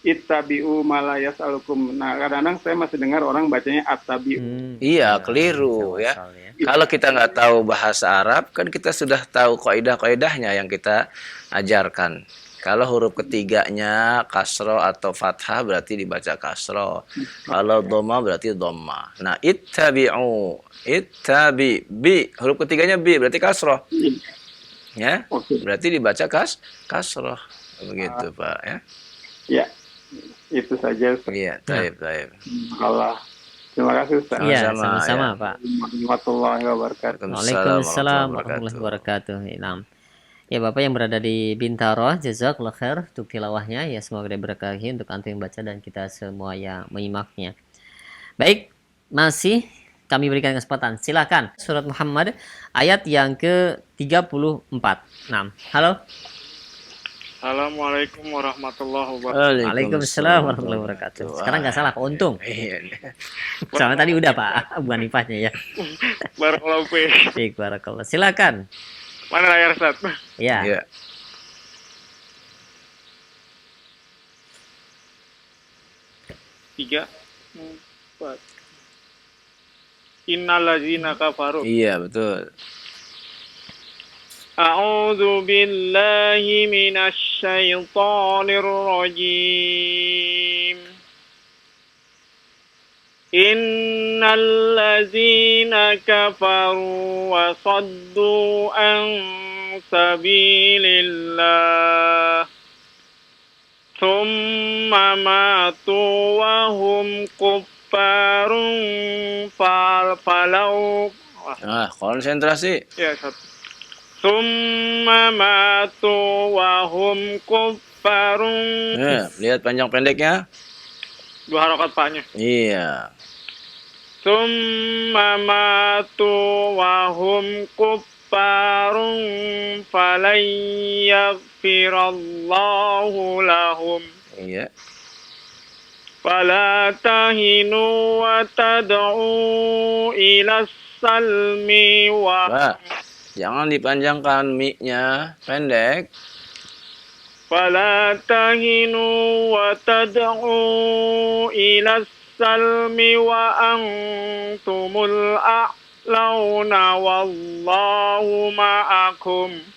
ittabi'u ma la yas'alukum. Nah, kadang-kadang saya masih dengar orang bacanya attabi'u. Iya, keliru, ya. Kalau kita nggak tahu bahasa Arab, kan kita sudah tahu kaidah-kaidahnya yang kita ajarkan. Kalau huruf ketiganya kasro atau fathah berarti dibaca kasro. Kalau dhamma berarti dhamma. Nah, ittabi'u, bi, huruf ketiganya bi berarti kasro. Ya, berarti dibaca kasro. Begitu, Pak, ya. Ya, itu saja. Iya, taib. Allah. Terima kasih, Ustaz. Iya, sama-sama, Pak. Warahmatullahi wabarakatuh. Waalaikumsalam warahmatullahi wabarakatuh. Nah. Ya, Bapak yang berada di Bintaro, jazakallahu khair untuk tilawahnya, ya, semoga diberkahi untuk antum yang baca dan kita semua yang menyimaknya. Baik, masih kami berikan kesempatan. Silakan surat Muhammad ayat yang ke-34. Nah, halo. Assalamualaikum warahmatullahi wabarakatuh. Waalaikumsalam warahmatullahi wabarakatuh. Sekarang nggak salah, Pak, untung. Soalnya tadi udah, Pak, bukan Ifahnya, ya. Barakallahu fiik. Baik, barakallah. Silakan. Mana layar, Ustaz? Ya. 3, 4. Innallazina kafaru. Iya, betul. A'udzu billahi minasy syaithanir rajim. Innal ladzina kafaru wa saddu an sabilillah thumma matu wa hum kuffarun Nah, konsentrasi. Ya, Ustaz. Summa matu wa hum kuffarun. Lihat panjang pendeknya. 2 harokat paknya. Iya. Summa matu wa hum kuffarun falan yaghfirallahu lahum. Iya. Fala tahinu wa tad'u ila salmi wa Pak, jangan dipanjangkan mi-nya, pendek. Fala tahinu wa tad'u ila salmi wa antumul a'launa wallahu ma'akum.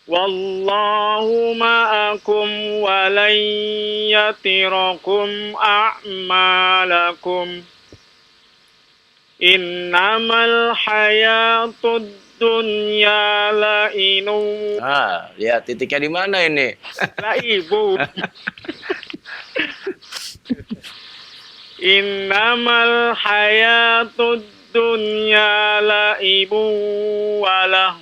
Wallahu ma'akum wa lan yatirakum a'malakum. Innamal hayatud dunya la'inu. Nah, lihat titiknya di mana ini? La'ibu. Innamal hayatud dunya la'ibu walah.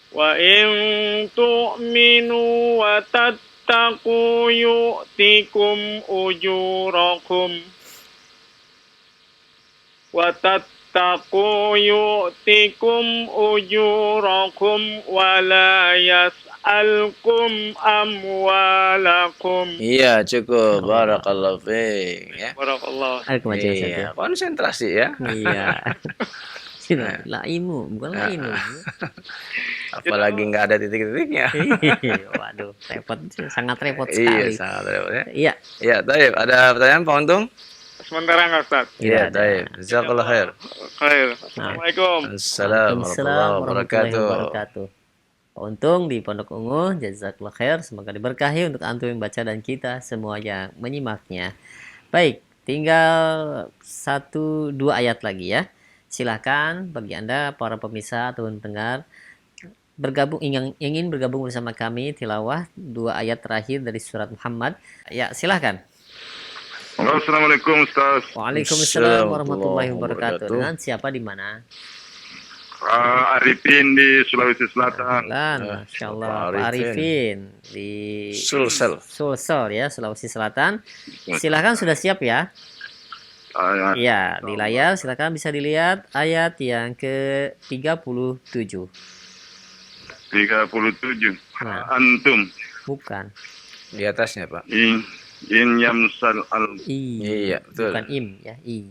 Wa in tu'minu wa tattaqu yu'tikum ujurakum. Wa tattaqu yu'tikum ujurakum wa la yas'alkum amwalakum. Iya, cukup. Barakallahu fiik, ya. Barakallah. Iya, konsentrasi ya. Iya. Laimu, bukan lainu. Apalagi nggak ada titik-titiknya. Waduh, repot, sangat repot Iya, sekali. sangat repot ya. Iya. Iya, Taib. Ada pertanyaan Pak Untung? Sementara nggak, Ustaz? Iya, ada. Taib. Jazakallah khair. Khair. Assalamualaikum. Assalamualaikum warahmatullahi wabarakatuh. wabarakatuh. Pak Untung di Pondok Ungu, jazakallah khair. Semoga diberkahi untuk antum yang baca dan kita semua yang menyimaknya. Baik, tinggal 1-2 ayat lagi ya. Silakan bagi Anda para pemirsa atau pendengar bergabung ingin bergabung bersama kami tilawah 2 ayat terakhir dari surat Muhammad. Ya, silakan. Assalamualaikum Ustaz. Waalaikumsalam warahmatullahi wabarakatuh. Dengan siapa di mana? Arifin di Sulawesi Selatan. Masya Allah, Pak Arifin di Sulsel ya, Sulawesi Selatan. Silakan, sudah siap ya? Ya, di layar silakan bisa dilihat ayat yang ke-37. 37. Nah. Antum. Bukan. di atasnya, Pak. In yamsal al. Iya, betul. Bukan im ya, i.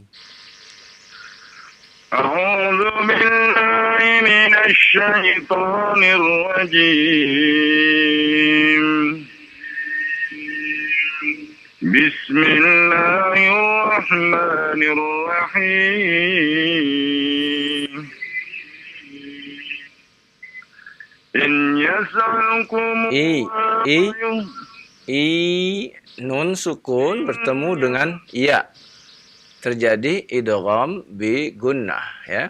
A'udzu billahi minasy syaithanir rajim. Bismillahirrahmanirrahim. In yas'alukum nun sukun bertemu dengan iya. Terjadi idgham bi gunnah ya.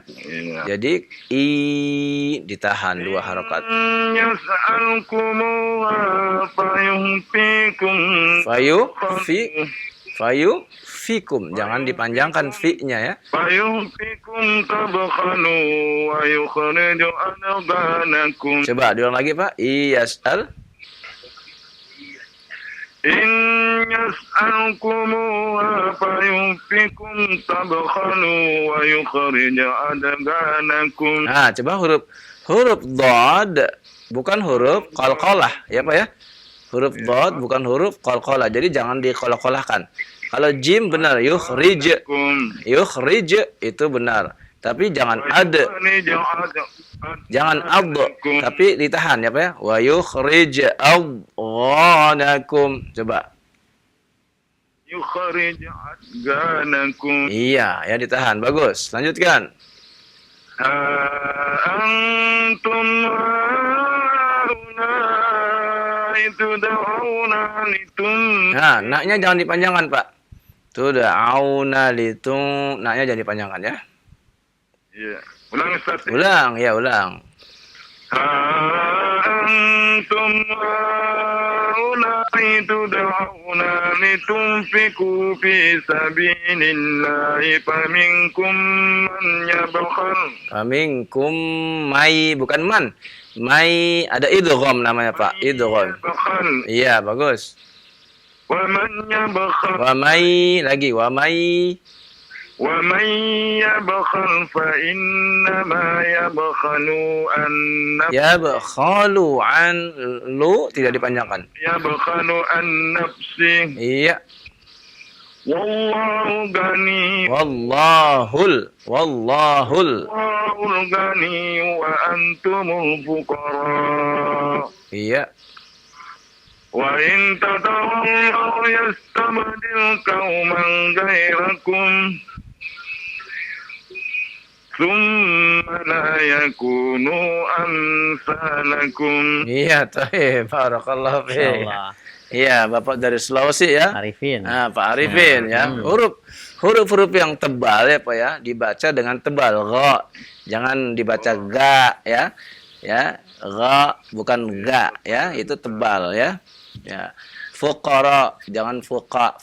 Jadi ditahan 2 harokat. Fayu fikum, jangan dipanjangkan fi-nya ya. Coba diulang lagi, Pak. Iyas'al. In yas'alkumuha fayunfikum tabkhanu wa yukhrij adghanakum. Nah, coba huruf dhad bukan huruf qalqalah ya, Pak ya. Huruf dhad bukan huruf qalqalah. Jadi jangan diqalqalahkan. Kalau jim benar yukhrij itu benar. Tapi jangan jangan ad, tapi ditahan ya, Pak ya. Wa yukhrij adghanakum. Coba. Yukhrij adghanakum. Iya, ya ditahan. Bagus. Lanjutkan. Antum itu da'una litum. Nah, naknya jangan dipanjangkan, Pak. Tuda'una litum. Naknya jangan dipanjangkan ya. Iya. Ulang, Ustaz. Ulang, ya ulang. Antum hauna تدعون لتنفقوا في سبيل الله فمنكم من يبخل Faminkum mai, bukan man. Mai ada idgham namanya Pak, idgham. يبخل Iya, bagus. ومن يبخل Wa mai lagi, wa mai. ومن يبخل فإنما يبخل عن نفسه Yabkhalu an lu tidak dipanjangkan. يبخل عن نفسه Iya. والله غني Wallahul الله الغني وأنتم الفقراء Iya. وإن تتولوا يستبدل قوما غيركم ثم لا يكونوا أمثالكم. Iya, taib. Barakallahu fiik. Insyaallah. Iya, Bapak dari Sulawesi ya. Arifin. Nah, Pak Arifin ya. Huruf-huruf yang tebal ya, Pak ya, dibaca dengan tebal. Gha. Jangan dibaca ga ya. Ya, gha bukan ga ya, itu tebal ya. Ya. Fuqara, jangan fuqa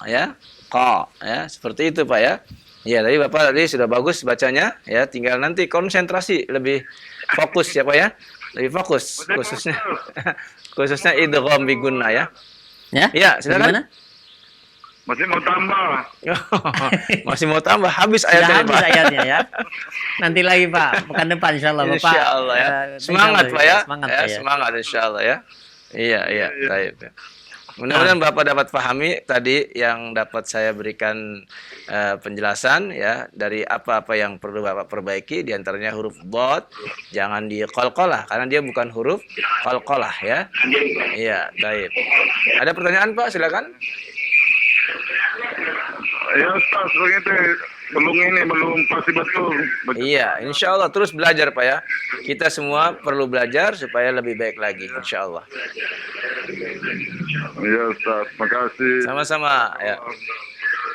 ya. Qa ya, seperti itu Pak ya. Ya, tadi Bapak tadi sudah bagus bacanya ya, tinggal nanti konsentrasi lebih fokus ya Pak ya. Lebih fokus khususnya idgham bi gunnah ya. Ya? Iya, silakan. Bagaimana? Masih mau tambah. Masih mau tambah habis Sudah ayatnya habis Pak. ayatnya ya. Nanti lagi Pak, pekan depan insyaallah Bapak. Insyaallah ya. Semangat Pak ya. Semangat Ya, Pak ya. semangat insyaallah ya. Iya, baik. Ya. Mudah-mudahan Bapak dapat pahami tadi yang dapat saya berikan penjelasan ya dari apa-apa yang perlu Bapak perbaiki, di antaranya huruf dhad jangan diqalqalah karena dia bukan huruf qalqalah ya. Iya, baik. Ada pertanyaan Pak, silakan. Ya Ustaz, begitu belum pasti betul. Iya, insya Allah terus belajar Pak ya. Kita semua perlu belajar supaya lebih baik lagi, insya Allah. Ya Ustaz, makasih. Sama-sama ya.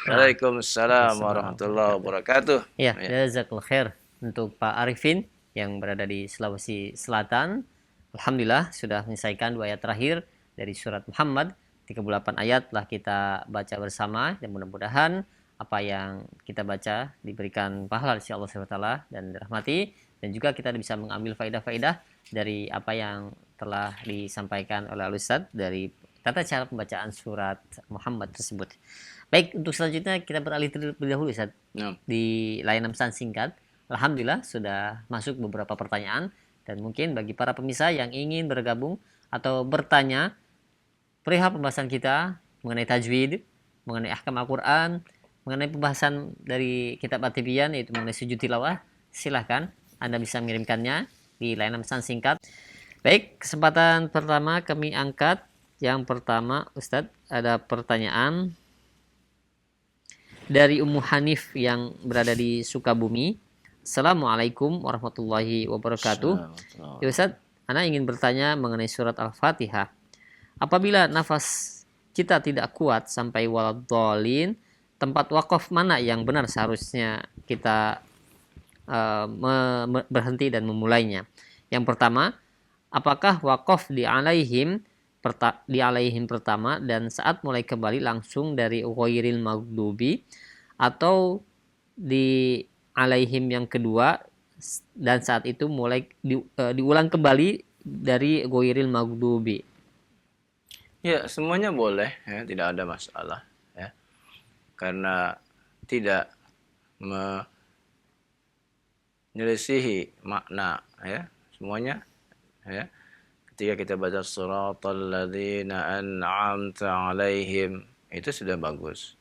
Waalaikumsalam warahmatullahi wabarakatuh. Ya, Ya. jazakallahu khair untuk Pak Arifin yang berada di Sulawesi Selatan. Alhamdulillah sudah menyelesaikan 2 ayat terakhir dari surat Muhammad. 38 ayat telah kita baca bersama dan mudah-mudahan apa yang kita baca diberikan pahala dari Allah SWT dan dirahmati, dan juga kita bisa mengambil faedah-faedah dari apa yang telah disampaikan oleh Al-Ustadz dari tata cara pembacaan surat Muhammad tersebut. Baik, untuk selanjutnya kita beralih terlebih dahulu Ustadz di layanan pesan singkat. Alhamdulillah sudah masuk beberapa pertanyaan, dan mungkin bagi para pemirsa yang ingin bergabung atau bertanya perihal pembahasan kita mengenai tajwid, mengenai ahkam Al-Quran, mengenai pembahasan dari kitab At-Tibyan yaitu mengenai sujud tilawah, silahkan Anda bisa mengirimkannya di layanan pesan singkat. Baik, kesempatan pertama kami angkat. Yang pertama, Ustadz, ada pertanyaan dari Ummu Hanif yang berada di Sukabumi. Assalamualaikum warahmatullahi wabarakatuh. Ya Ustadz, Ana ingin bertanya mengenai surat Al-Fatihah. Apabila nafas kita tidak kuat sampai waladhdallin, tempat wakaf mana yang benar seharusnya kita berhenti dan memulainya? Yang pertama, apakah wakaf di alaihim pertama dan saat mulai kembali langsung dari ghairil maghdubi, atau di alaihim yang kedua dan saat itu mulai diulang kembali dari ghairil maghdubi? Ya, semuanya boleh ya, tidak ada masalah ya. Karena tidak menyelisihi makna ya, semuanya ya. Ketika kita baca suratal ladzina an'amta 'alaihim, itu sudah bagus.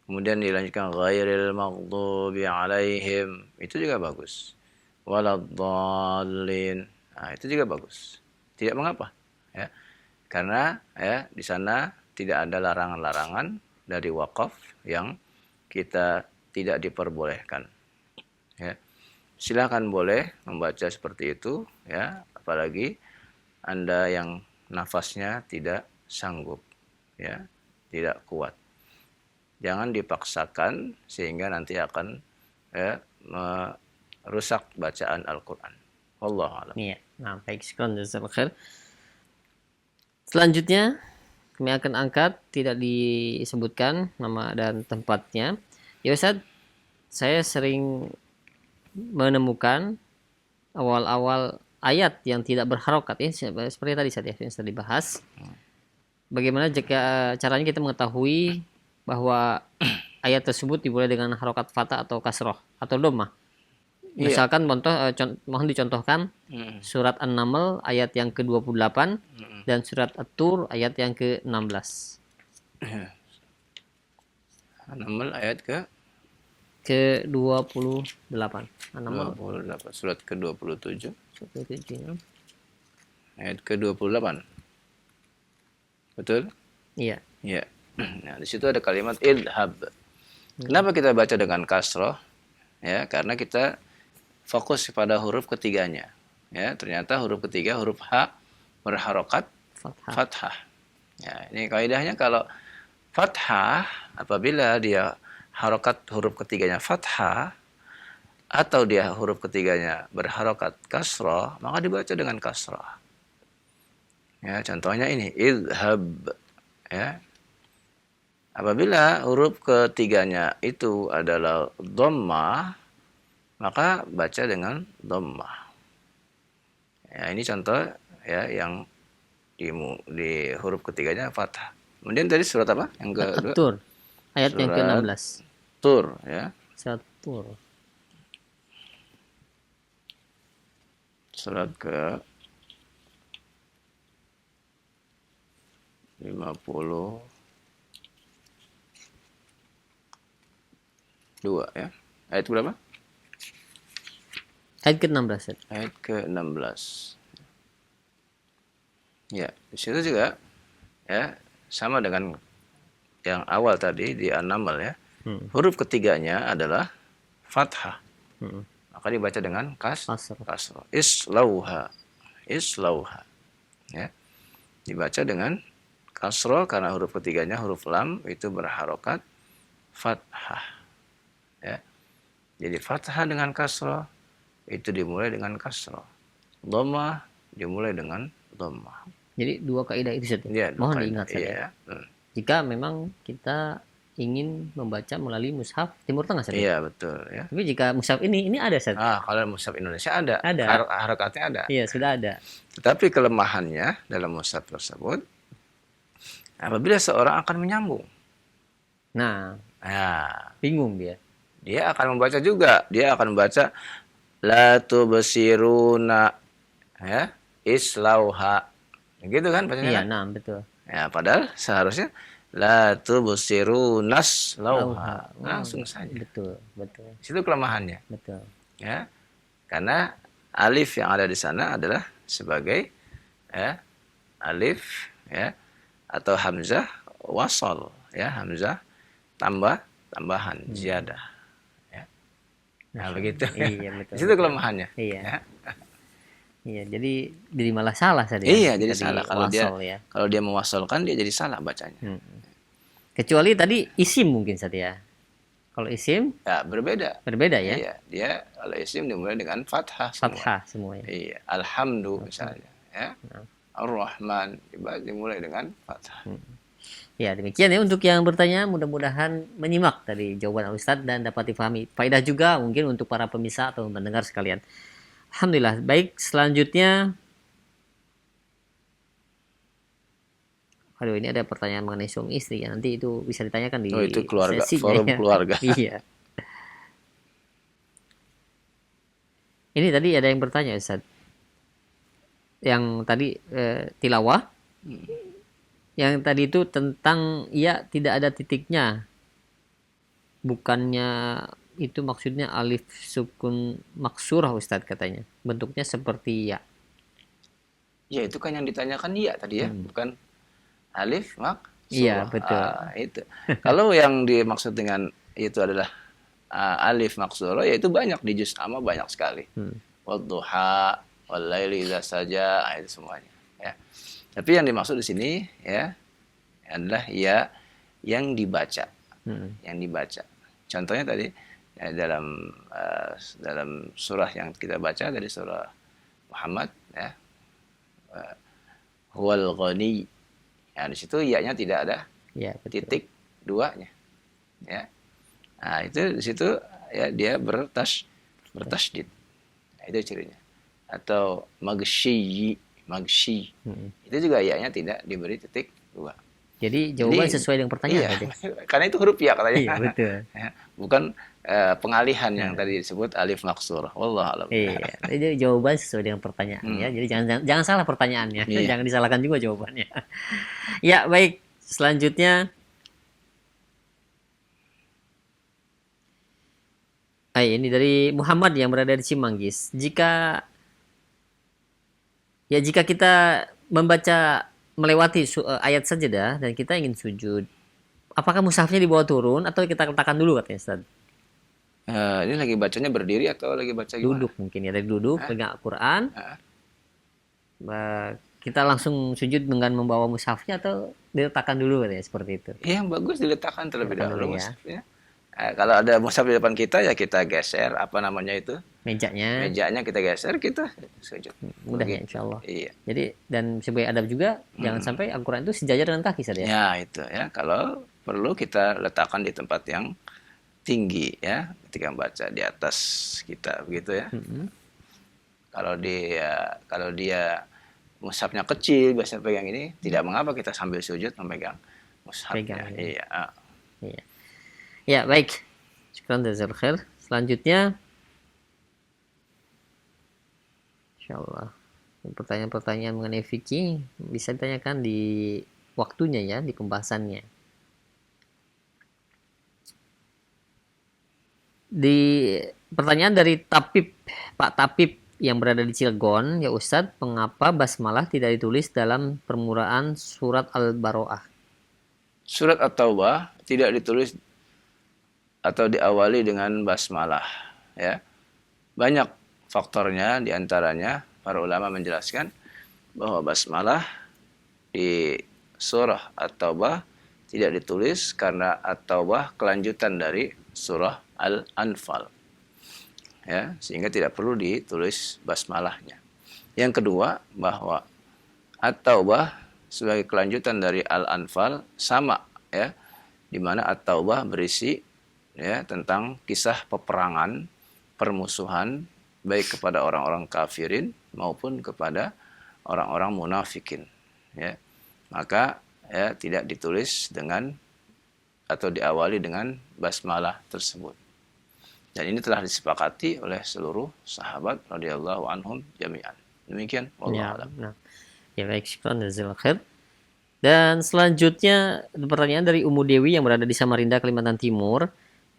Kemudian dilanjutkan ghairil maghdubi 'alaihim, itu juga bagus. Waladdallin, nah, itu juga bagus. Tidak mengapa ya. Karena ya di sana tidak ada larangan-larangan dari wakaf yang kita tidak diperbolehkan. Ya. Silakan boleh membaca seperti itu ya, apalagi Anda yang nafasnya tidak sanggup ya, tidak kuat. Jangan dipaksakan sehingga nanti akan ya, merusak bacaan Al-Qur'an. Wallahu a'lam. Iya. Nah, baik, syukran jazakallahu khair. Selanjutnya kami akan angkat, tidak disebutkan nama dan tempatnya. Ya Ustaz, saya sering menemukan awal-awal ayat yang tidak berharokat ya, seperti tadi Ustaz ya, yang sudah dibahas. Bagaimana jika caranya kita mengetahui bahwa ayat tersebut dimulai dengan harokat fathah atau kasroh atau dhammah? Iya. Misalkan mohon dicontohkan surat An-Naml ayat yang ke-28 dan surat At-Tur ayat yang ke-16. An-Naml ayat ke-28. An-Naml 28, surat ke-27, surat ke-7. ayat ke-28. Betul? Iya. Ya. Nah, di situ ada kalimat idhab. Kenapa kita baca dengan kasroh? Ya, karena kita fokus kepada huruf ketiganya. Ya, ternyata huruf ketiga huruf H berharokat fathah. Ya, ini kaidahnya kalau fathah apabila dia harokat huruf ketiganya fathah atau dia huruf ketiganya berharokat kasroh, maka dibaca dengan kasroh. Ya, contohnya ini idhab. Ya. Apabila huruf ketiganya itu adalah dhammah, maka baca dengan dhammah. Ya, ini contoh ya yang di huruf ketiganya fathah. Kemudian tadi surat apa? Yang kedua? At-Tur. Ayat yang ke-16. Tur ya. Surat Tur. Surat ke 52 ya. Ayat berapa? Ayat ke-16. Ayat ke-16. Ya, di situ juga ya sama dengan yang awal tadi di An-Naml ya. Huruf ketiganya adalah fathah. Maka dibaca dengan kasroh. Islauha. Ya. Dibaca dengan kasroh karena huruf ketiganya huruf lam itu berharokat fathah. Ya. Jadi fathah dengan kasroh itu dimulai dengan kasroh. Dhammah dimulai dengan dhammah. Jadi dua kaidah itu Ustaz. Ya, Mohon diingat saja. Iya. Jika memang kita ingin membaca melalui mushaf Timur Tengah Ustaz. Iya, betul ya. Tapi jika mushaf ini ada Ustaz. Kalau mushaf Indonesia ada. Harokatnya ada. Iya, sudah ada. Tetapi kelemahannya dalam mushaf tersebut apabila seorang akan menyambung. Nah, bingung dia. Dia akan membaca juga. Dia akan membaca la tubsiruna ya, islauha. Gitu kan bacanya? Iya, betul. Ya, padahal seharusnya la tubsirunas lauha. Langsung saja. Betul. Situ kelemahannya. Betul. Ya. Karena alif yang ada di sana adalah sebagai ya, alif ya atau hamzah wasal ya, hamzah tambahan ziyadah ya. Nah, begitu. Iya, betul. Di situ kelemahannya. Iya. Ya. Iya, jadi malah salah saja. Iya, jadi salah kalau ya. Kalau dia mewasalkan dia jadi salah bacanya. Kecuali tadi isim mungkin saja ya. Kalau isim ya berbeda. Berbeda ya? Iya, dia kalau isim dimulai dengan fathah semua ya. Iya, alhamdu misalnya ya. Ar-Rahman dimulai dengan fathah. Ya, demikian ya untuk yang bertanya, mudah-mudahan menyimak tadi jawaban Ustadz dan dapat difahami. Faedah juga mungkin untuk para pemirsa atau pendengar sekalian. Alhamdulillah. Baik, selanjutnya ini ada pertanyaan mengenai suami istri ya. Nanti itu bisa ditanyakan di itu keluarga, sesinya, forum ya. keluarga. Iya. Ini tadi ada yang bertanya Ustaz. Yang tadi tilawah. Yang tadi itu tentang tidak ada titiknya. Bukannya itu maksudnya alif sukun maksurah Ustadz katanya. Bentuknya seperti ya. Ya, itu kan yang ditanyakan ya tadi ya, bukan alif maksurah. Iya, betul. Itu. Kalau yang dimaksud dengan itu adalah alif maksurah, ya itu banyak di juz amma, banyak sekali. Wadduha, wallaili idza saja, itu semuanya ya. Tapi yang dimaksud di sini ya adalah ya yang dibaca. Yang dibaca. Contohnya tadi ya, dalam surah yang kita baca dari surah Muhammad ya, huwal ghani Ya, di situ ya-nya tidak ada Ya, betul. titik duanya. Ya. Nah, itu di situ ya dia bertasydid. Nah, itu cirinya. Atau maghsyi. Itu juga ya-nya tidak diberi titik dua. Jadi jawaban Jadi, sesuai dengan pertanyaan iya, tadi. karena itu huruf ya katanya. Iya, betul. Ya, bukan pengalihan yang tadi disebut alif maksurah. Wallahu a'lam. Iya, jadi jawaban sesuai dengan pertanyaan ya. Jadi jangan salah pertanyaannya. Iya. Jangan disalahkan juga jawabannya. Ya, baik. Selanjutnya ini dari Muhammad yang berada di Cimanggis. Jika kita membaca melewati ayat sajadah dan kita ingin sujud, apakah mushafnya dibawa turun atau kita letakkan dulu katanya Ustaz? Ini lagi bacanya berdiri atau lagi baca gimana? Duduk mungkin ya, dari duduk pegang Al-Qur'an. Kita langsung sujud dengan membawa mushafnya atau diletakkan dulu katanya seperti itu. Yang bagus diletakkan terlebih dahulu ya. mushafnya. Kalau ada mushaf di depan kita ya kita geser mejanya kita geser, kita sujud. Mudah ya insyaallah. Iya. Jadi dan sebagai adab juga jangan sampai Al-Qur'an itu sejajar dengan kaki saja ya. Ya, itu ya. Kalau perlu kita letakkan di tempat yang tinggi ya, ketika baca di atas kita begitu ya. Kalau dia mushafnya kecil, biasa pegang ini, tidak mengapa kita sambil sujud memegang mushafnya. Iya. Iya. Ya, baik. Syukran jazakallahu khair. Selanjutnya insyaallah pertanyaan-pertanyaan mengenai fikih bisa ditanyakan di waktunya ya, di pembahasannya. Di pertanyaan dari Pak Tapip yang berada di Cilegon, ya Ustadz, mengapa basmalah tidak ditulis dalam permulaan surat Al-Baro'ah? Surat At-Taubah tidak ditulis atau diawali dengan basmalah ya. Banyak faktornya, diantaranya para ulama menjelaskan bahwa basmalah di surah At-Taubah tidak ditulis karena At-Taubah kelanjutan dari surah Al-Anfal ya, sehingga tidak perlu ditulis basmalahnya. Yang kedua, bahwa At-Taubah sebagai kelanjutan dari Al-Anfal sama ya, di mana At-Taubah berisi ya tentang kisah peperangan, permusuhan baik kepada orang-orang kafirin maupun kepada orang-orang munafikin ya. Maka ya tidak ditulis dengan atau diawali dengan basmalah tersebut. Dan ini telah disepakati oleh seluruh sahabat radhiyallahu anhum jami'an. Demikian wallahu a'lam. Ya baik, syukran jazakallahu khair. Dan selanjutnya pertanyaan dari Umu Dewi yang berada di Samarinda, Kalimantan Timur.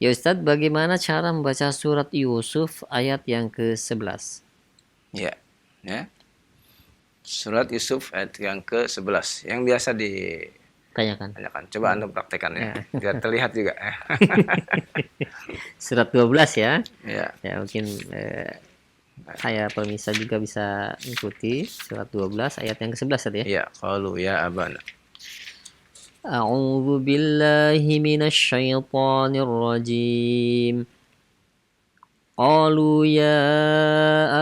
Ya Ustadz, bagaimana cara membaca surat Yusuf ayat yang ke-11? Ya. Surat Yusuf ayat yang ke-11 yang biasa ditanyakan. Coba Anda praktekkan ya, biar terlihat juga. Surat 12 ya. Ya, mungkin saya pemirsa juga bisa ikuti surat 12 ayat yang ke-11 tadi ya. Ya, qalu ya abana. A'udzu billahi minasy syaithanir rajim. Qalu ya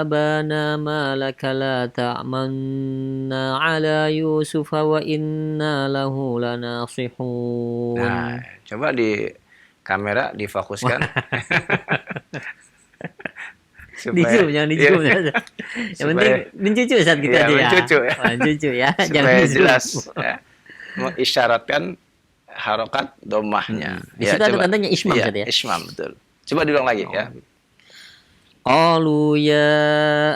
abana ma laka la ta'manna ala Yusuf wa inna lahu lanasihun. Nah, coba di kamera difokuskan. Supaya, jangan di zoom ya. Yang penting mencucu saat kita aja ya. Mencucu ya. Supaya jelas ya. Mengisyaratkan harokat domahnya. Di situ ada tandanya ismam ya, ya. Ismam, betul. Coba diulang lagi ya. Qalu ya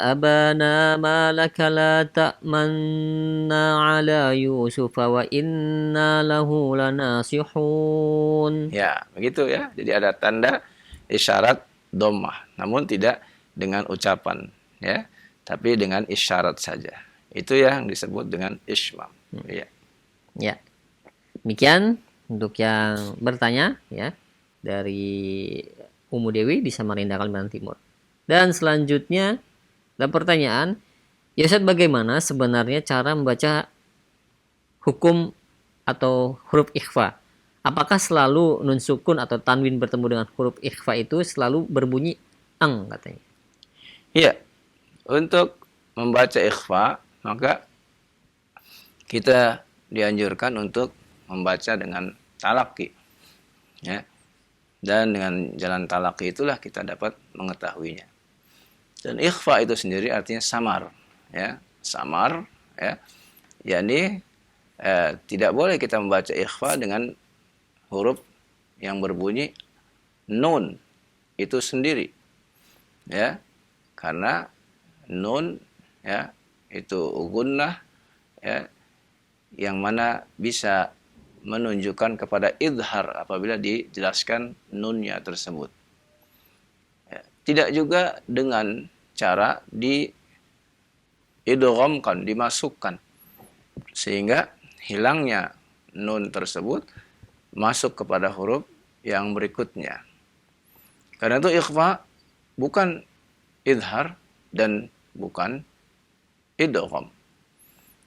abana ma laka la ta'manna ala Yusuf wa inna lahu lanasihun. Ya, begitu ya. Jadi ada tanda isyarat domah, namun tidak dengan ucapan ya, tapi dengan isyarat saja. Itu yang disebut dengan ismam. Ya. Demikian untuk yang bertanya ya dari Umu Dewi di Samarinda, Kalimantan Timur. Dan selanjutnya ada pertanyaan, ya Ustaz, bagaimana sebenarnya cara membaca hukum atau huruf ikhfa? Apakah selalu nun sukun atau tanwin bertemu dengan huruf ikhfa itu selalu berbunyi ang katanya? Iya. Untuk membaca ikhfa, maka kita dianjurkan untuk membaca dengan talaki, ya. Dan dengan jalan talaki itulah kita dapat mengetahuinya. Dan ikhfa itu sendiri artinya samar, ya, samar, ya. Yani tidak boleh kita membaca ikhfa dengan huruf yang berbunyi nun itu sendiri, ya, karena nun, ya, itu gunnah, ya, yang mana bisa menunjukkan kepada idhar apabila dijelaskan nunnya tersebut. Ya, tidak juga dengan cara diidghamkan, dimasukkan, sehingga hilangnya nun tersebut masuk kepada huruf yang berikutnya. Karena itu ikhfa bukan idhar dan bukan idgham,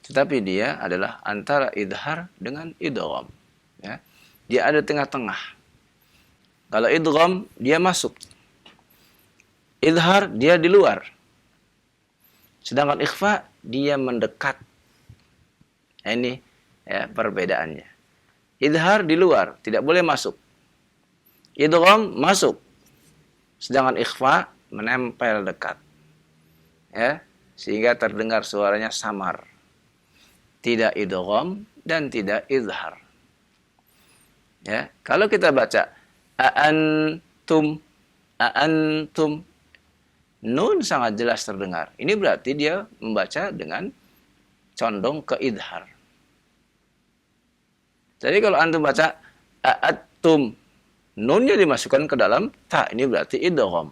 tetapi dia adalah antara idhar dengan idgham, ya. Dia ada tengah-tengah. Kalau idgham dia masuk, idhar dia di luar, sedangkan ikhfa dia mendekat. Ini, ya, perbedaannya. Idhar di luar, tidak boleh masuk. Idgham masuk, sedangkan ikhfa menempel dekat, ya, sehingga terdengar suaranya samar. Tidak idgham dan tidak izhar. Ya, kalau kita baca aantum, nun sangat jelas terdengar. Ini berarti dia membaca dengan condong ke izhar. Jadi kalau antum baca aatum, nunnya dimasukkan ke dalam ta, ini berarti idgham.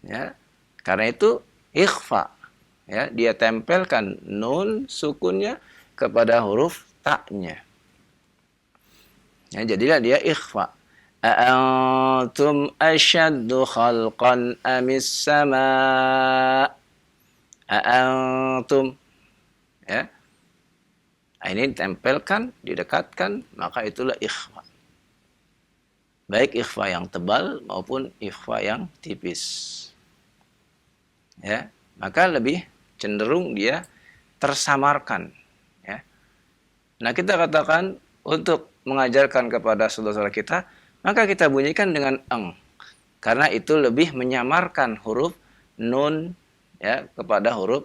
Ya, karena itu ikhfa, ya, dia tempelkan nun sukunnya kepada huruf ta-nya. Ya, jadilah dia ikhfa. A'antum asyaddu khalqan amis sama. A'antum, ya. Ini ditempelkan, didekatkan, maka itulah ikhfa. Baik ikhfa yang tebal maupun ikhfa yang tipis. Ya, maka lebih cenderung dia tersamarkan, ya. Nah, kita katakan untuk mengajarkan kepada saudara-saudara kita, maka kita bunyikan dengan eng, karena itu lebih menyamarkan huruf nun, ya, kepada huruf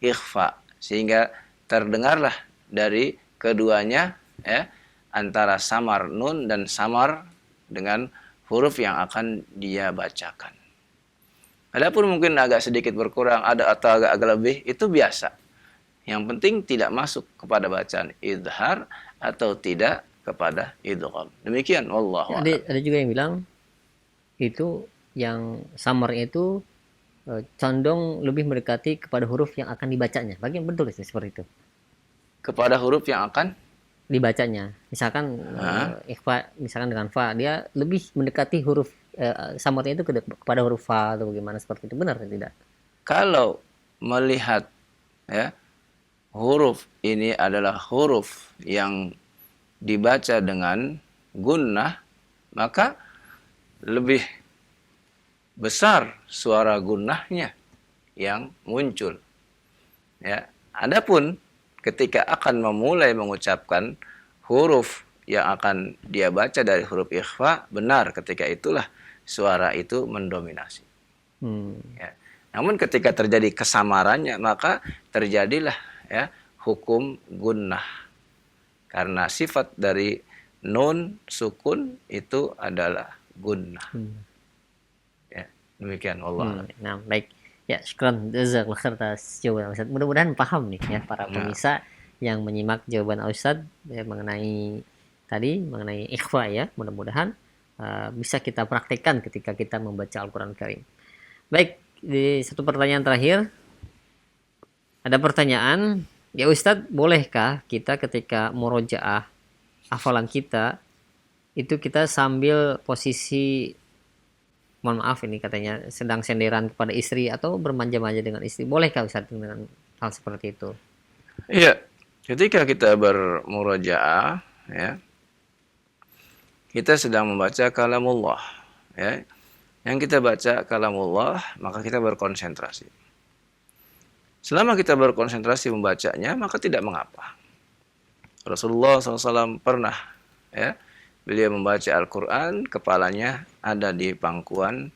ikhfa, sehingga terdengarlah dari keduanya, ya, antara samar nun dan samar dengan huruf yang akan dia bacakan. Adapun mungkin agak sedikit berkurang, ada atau agak lebih, itu biasa. Yang penting tidak masuk kepada bacaan idhar atau tidak kepada idgham. Demikian, wallahu a'lam. Ada juga yang bilang itu yang samar itu condong lebih mendekati kepada huruf yang akan dibacanya. Bagaimana betul seperti itu? Kepada huruf yang akan dibacanya. Misalkan ikhfa, misalkan dengan fa, dia lebih mendekati huruf samarnya itu kepada huruf fa atau bagaimana, seperti itu, benar atau tidak? Kalau melihat, ya, huruf ini adalah huruf yang dibaca dengan gunnah, maka lebih besar suara gunnahnya yang muncul. Ya, adapun ketika akan memulai mengucapkan huruf yang akan dia baca dari huruf ikhfa, benar ketika itulah suara itu mendominasi. Ya. Namun ketika terjadi kesamarannya, maka terjadilah, ya, hukum gunnah. Karena sifat dari nun sukun itu adalah gunnah. Ya, demikian Allah. Nah, baik. Ya, syukran jazakallahu khair atas jawaban Ustaz. Mudah-mudahan paham nih, ya, para pemirsa yang menyimak jawaban Ustaz, ya, mengenai ikhfa, ya. Mudah-mudahan bisa kita praktekkan ketika kita membaca Al-Qur'an Karim. Baik, di satu pertanyaan terakhir. Ada pertanyaan, ya Ustaz, bolehkah kita ketika murojaah hafalan kita itu kita sambil posisi, mohon maaf ini katanya sedang senderan kepada istri atau bermanja-manja dengan istri, bolehkah Ustaz dengan hal seperti itu? Iya, ketika kita bermurojaah, ya, kita sedang membaca kalamullah, ya. Yang kita baca kalamullah, maka kita berkonsentrasi. Selama kita berkonsentrasi membacanya, maka tidak mengapa. Rasulullah SAW pernah, ya, beliau membaca Al-Quran, kepalanya ada di pangkuan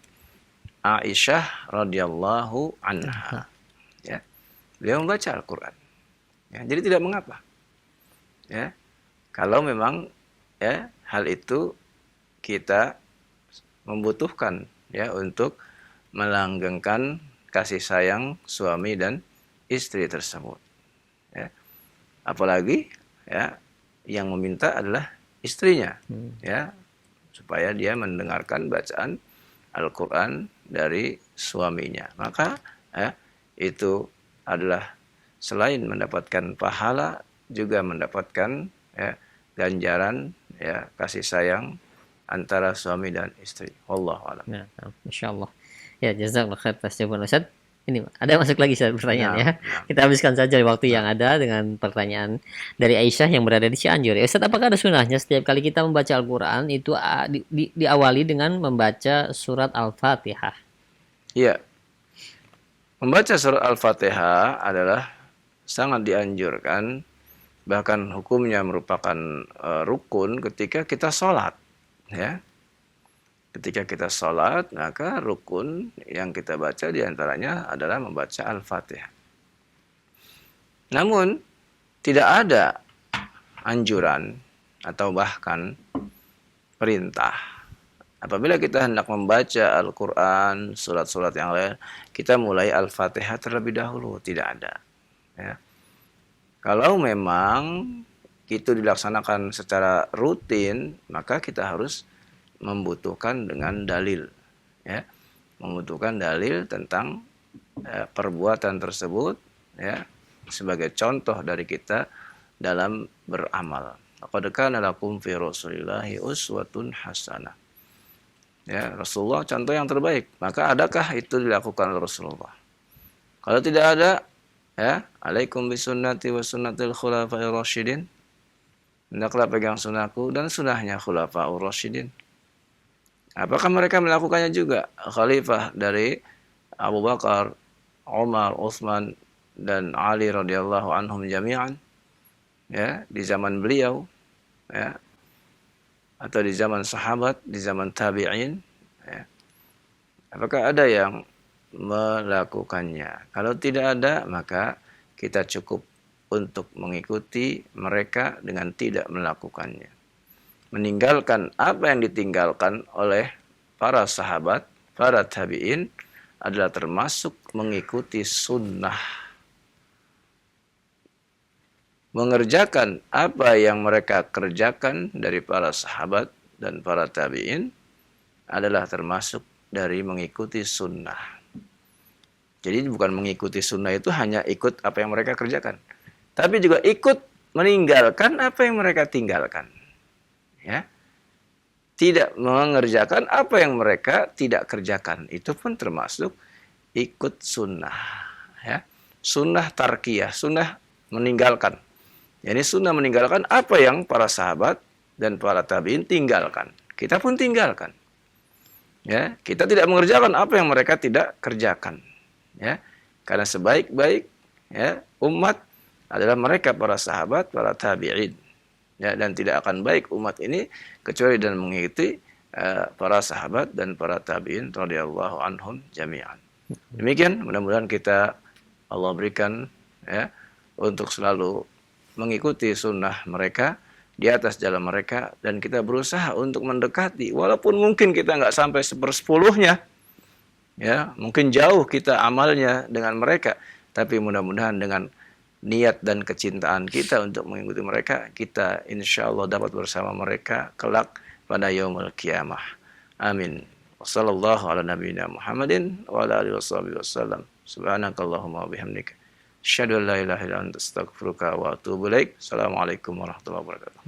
Aisyah radhiyallahu anha. Ya, beliau membaca Al-Quran. Ya, jadi tidak mengapa. Ya, kalau memang ya hal itu kita membutuhkan ya untuk melanggengkan kasih sayang suami dan istri tersebut. Ya, apalagi ya yang meminta adalah istrinya, ya, supaya dia mendengarkan bacaan Al-Quran dari suaminya. Maka ya, itu adalah selain mendapatkan pahala, juga mendapatkan ya, ganjaran ya kasih sayang antara suami dan istri. Wallahu a'lam. Ya, insyaallah. Ya, jazakallahu khair atas jawaban Ustaz. Ini ada masuk lagi pertanyaan ya. Kita habiskan saja waktu yang ada dengan pertanyaan dari Aisyah yang berada di Cianjur. Ya, Ustaz, apakah ada sunnahnya setiap kali kita membaca Al-Quran itu diawali dengan membaca surat Al-Fatihah? Iya. Membaca surat Al-Fatihah adalah sangat dianjurkan, bahkan hukumnya merupakan rukun ketika kita sholat. Ya. Ketika kita sholat, maka rukun yang kita baca diantaranya adalah membaca Al-Fatihah. Namun, tidak ada anjuran atau bahkan perintah. Apabila kita hendak membaca Al-Quran, surat-surat yang lain, kita mulai Al-Fatihah terlebih dahulu. Tidak ada. Ya. Kalau memang itu dilaksanakan secara rutin, maka kita harus membutuhkan dengan dalil, ya, membutuhkan dalil tentang perbuatan tersebut, ya, sebagai contoh dari kita dalam beramal. Laqad kana lakum fi Rasulillahi uswatun hasanah. Ya, Rasulullah contoh yang terbaik. Maka adakah itu dilakukan oleh Rasulullah? Kalau tidak ada, ya, alaikum bisunnati wa sunnatil khulafa'ir rasyidin. Hendaklah pegang sunnahku dan sunnahnya khulafa'ur rasyidin. Apakah mereka melakukannya juga? Khalifah dari Abu Bakar, Umar, Utsman, dan Ali radhiyallahu anhum jami'an, ya, di zaman beliau, ya, atau di zaman sahabat, di zaman tabi'in, ya. Apakah ada yang melakukannya? Kalau tidak ada, maka kita cukup untuk mengikuti mereka dengan tidak melakukannya. Meninggalkan apa yang ditinggalkan oleh para sahabat, para tabi'in adalah termasuk mengikuti sunnah. Mengerjakan apa yang mereka kerjakan dari para sahabat dan para tabi'in adalah termasuk dari mengikuti sunnah. Jadi bukan mengikuti sunnah itu hanya ikut apa yang mereka kerjakan, tapi juga ikut meninggalkan apa yang mereka tinggalkan. Ya, tidak mengerjakan apa yang mereka tidak kerjakan, itu pun termasuk ikut sunnah. Ya, sunnah tarkiyah, sunnah meninggalkan. Jadi sunnah meninggalkan apa yang para sahabat dan para tabiin tinggalkan, kita pun tinggalkan. Ya, kita tidak mengerjakan apa yang mereka tidak kerjakan. Ya, karena sebaik-baik ya umat adalah mereka para sahabat, para tabiin. Ya, dan tidak akan baik umat ini kecuali dan mengikuti para sahabat dan para tabi'in radhiyallahu anhum jami'an. Demikian, mudah-mudahan kita Allah berikan ya untuk selalu mengikuti sunnah mereka, di atas jalan mereka, dan kita berusaha untuk mendekati, walaupun mungkin kita nggak sampai 1/10-nya, ya, mungkin jauh kita amalnya dengan mereka, tapi mudah-mudahan dengan niat dan kecintaan kita untuk mengikuti mereka, kita insya Allah dapat bersama mereka kelak pada yaumul qiyamah. Amin. Wassallallahu ala nabiyyina Muhammadin wa ala alihi wasallam. Subhanakallahumma wa bihamdika asyhadu an la ilaha illa anta astaghfiruka wa atubu ilaik. Assalamualaikum warahmatullahi wabarakatuh.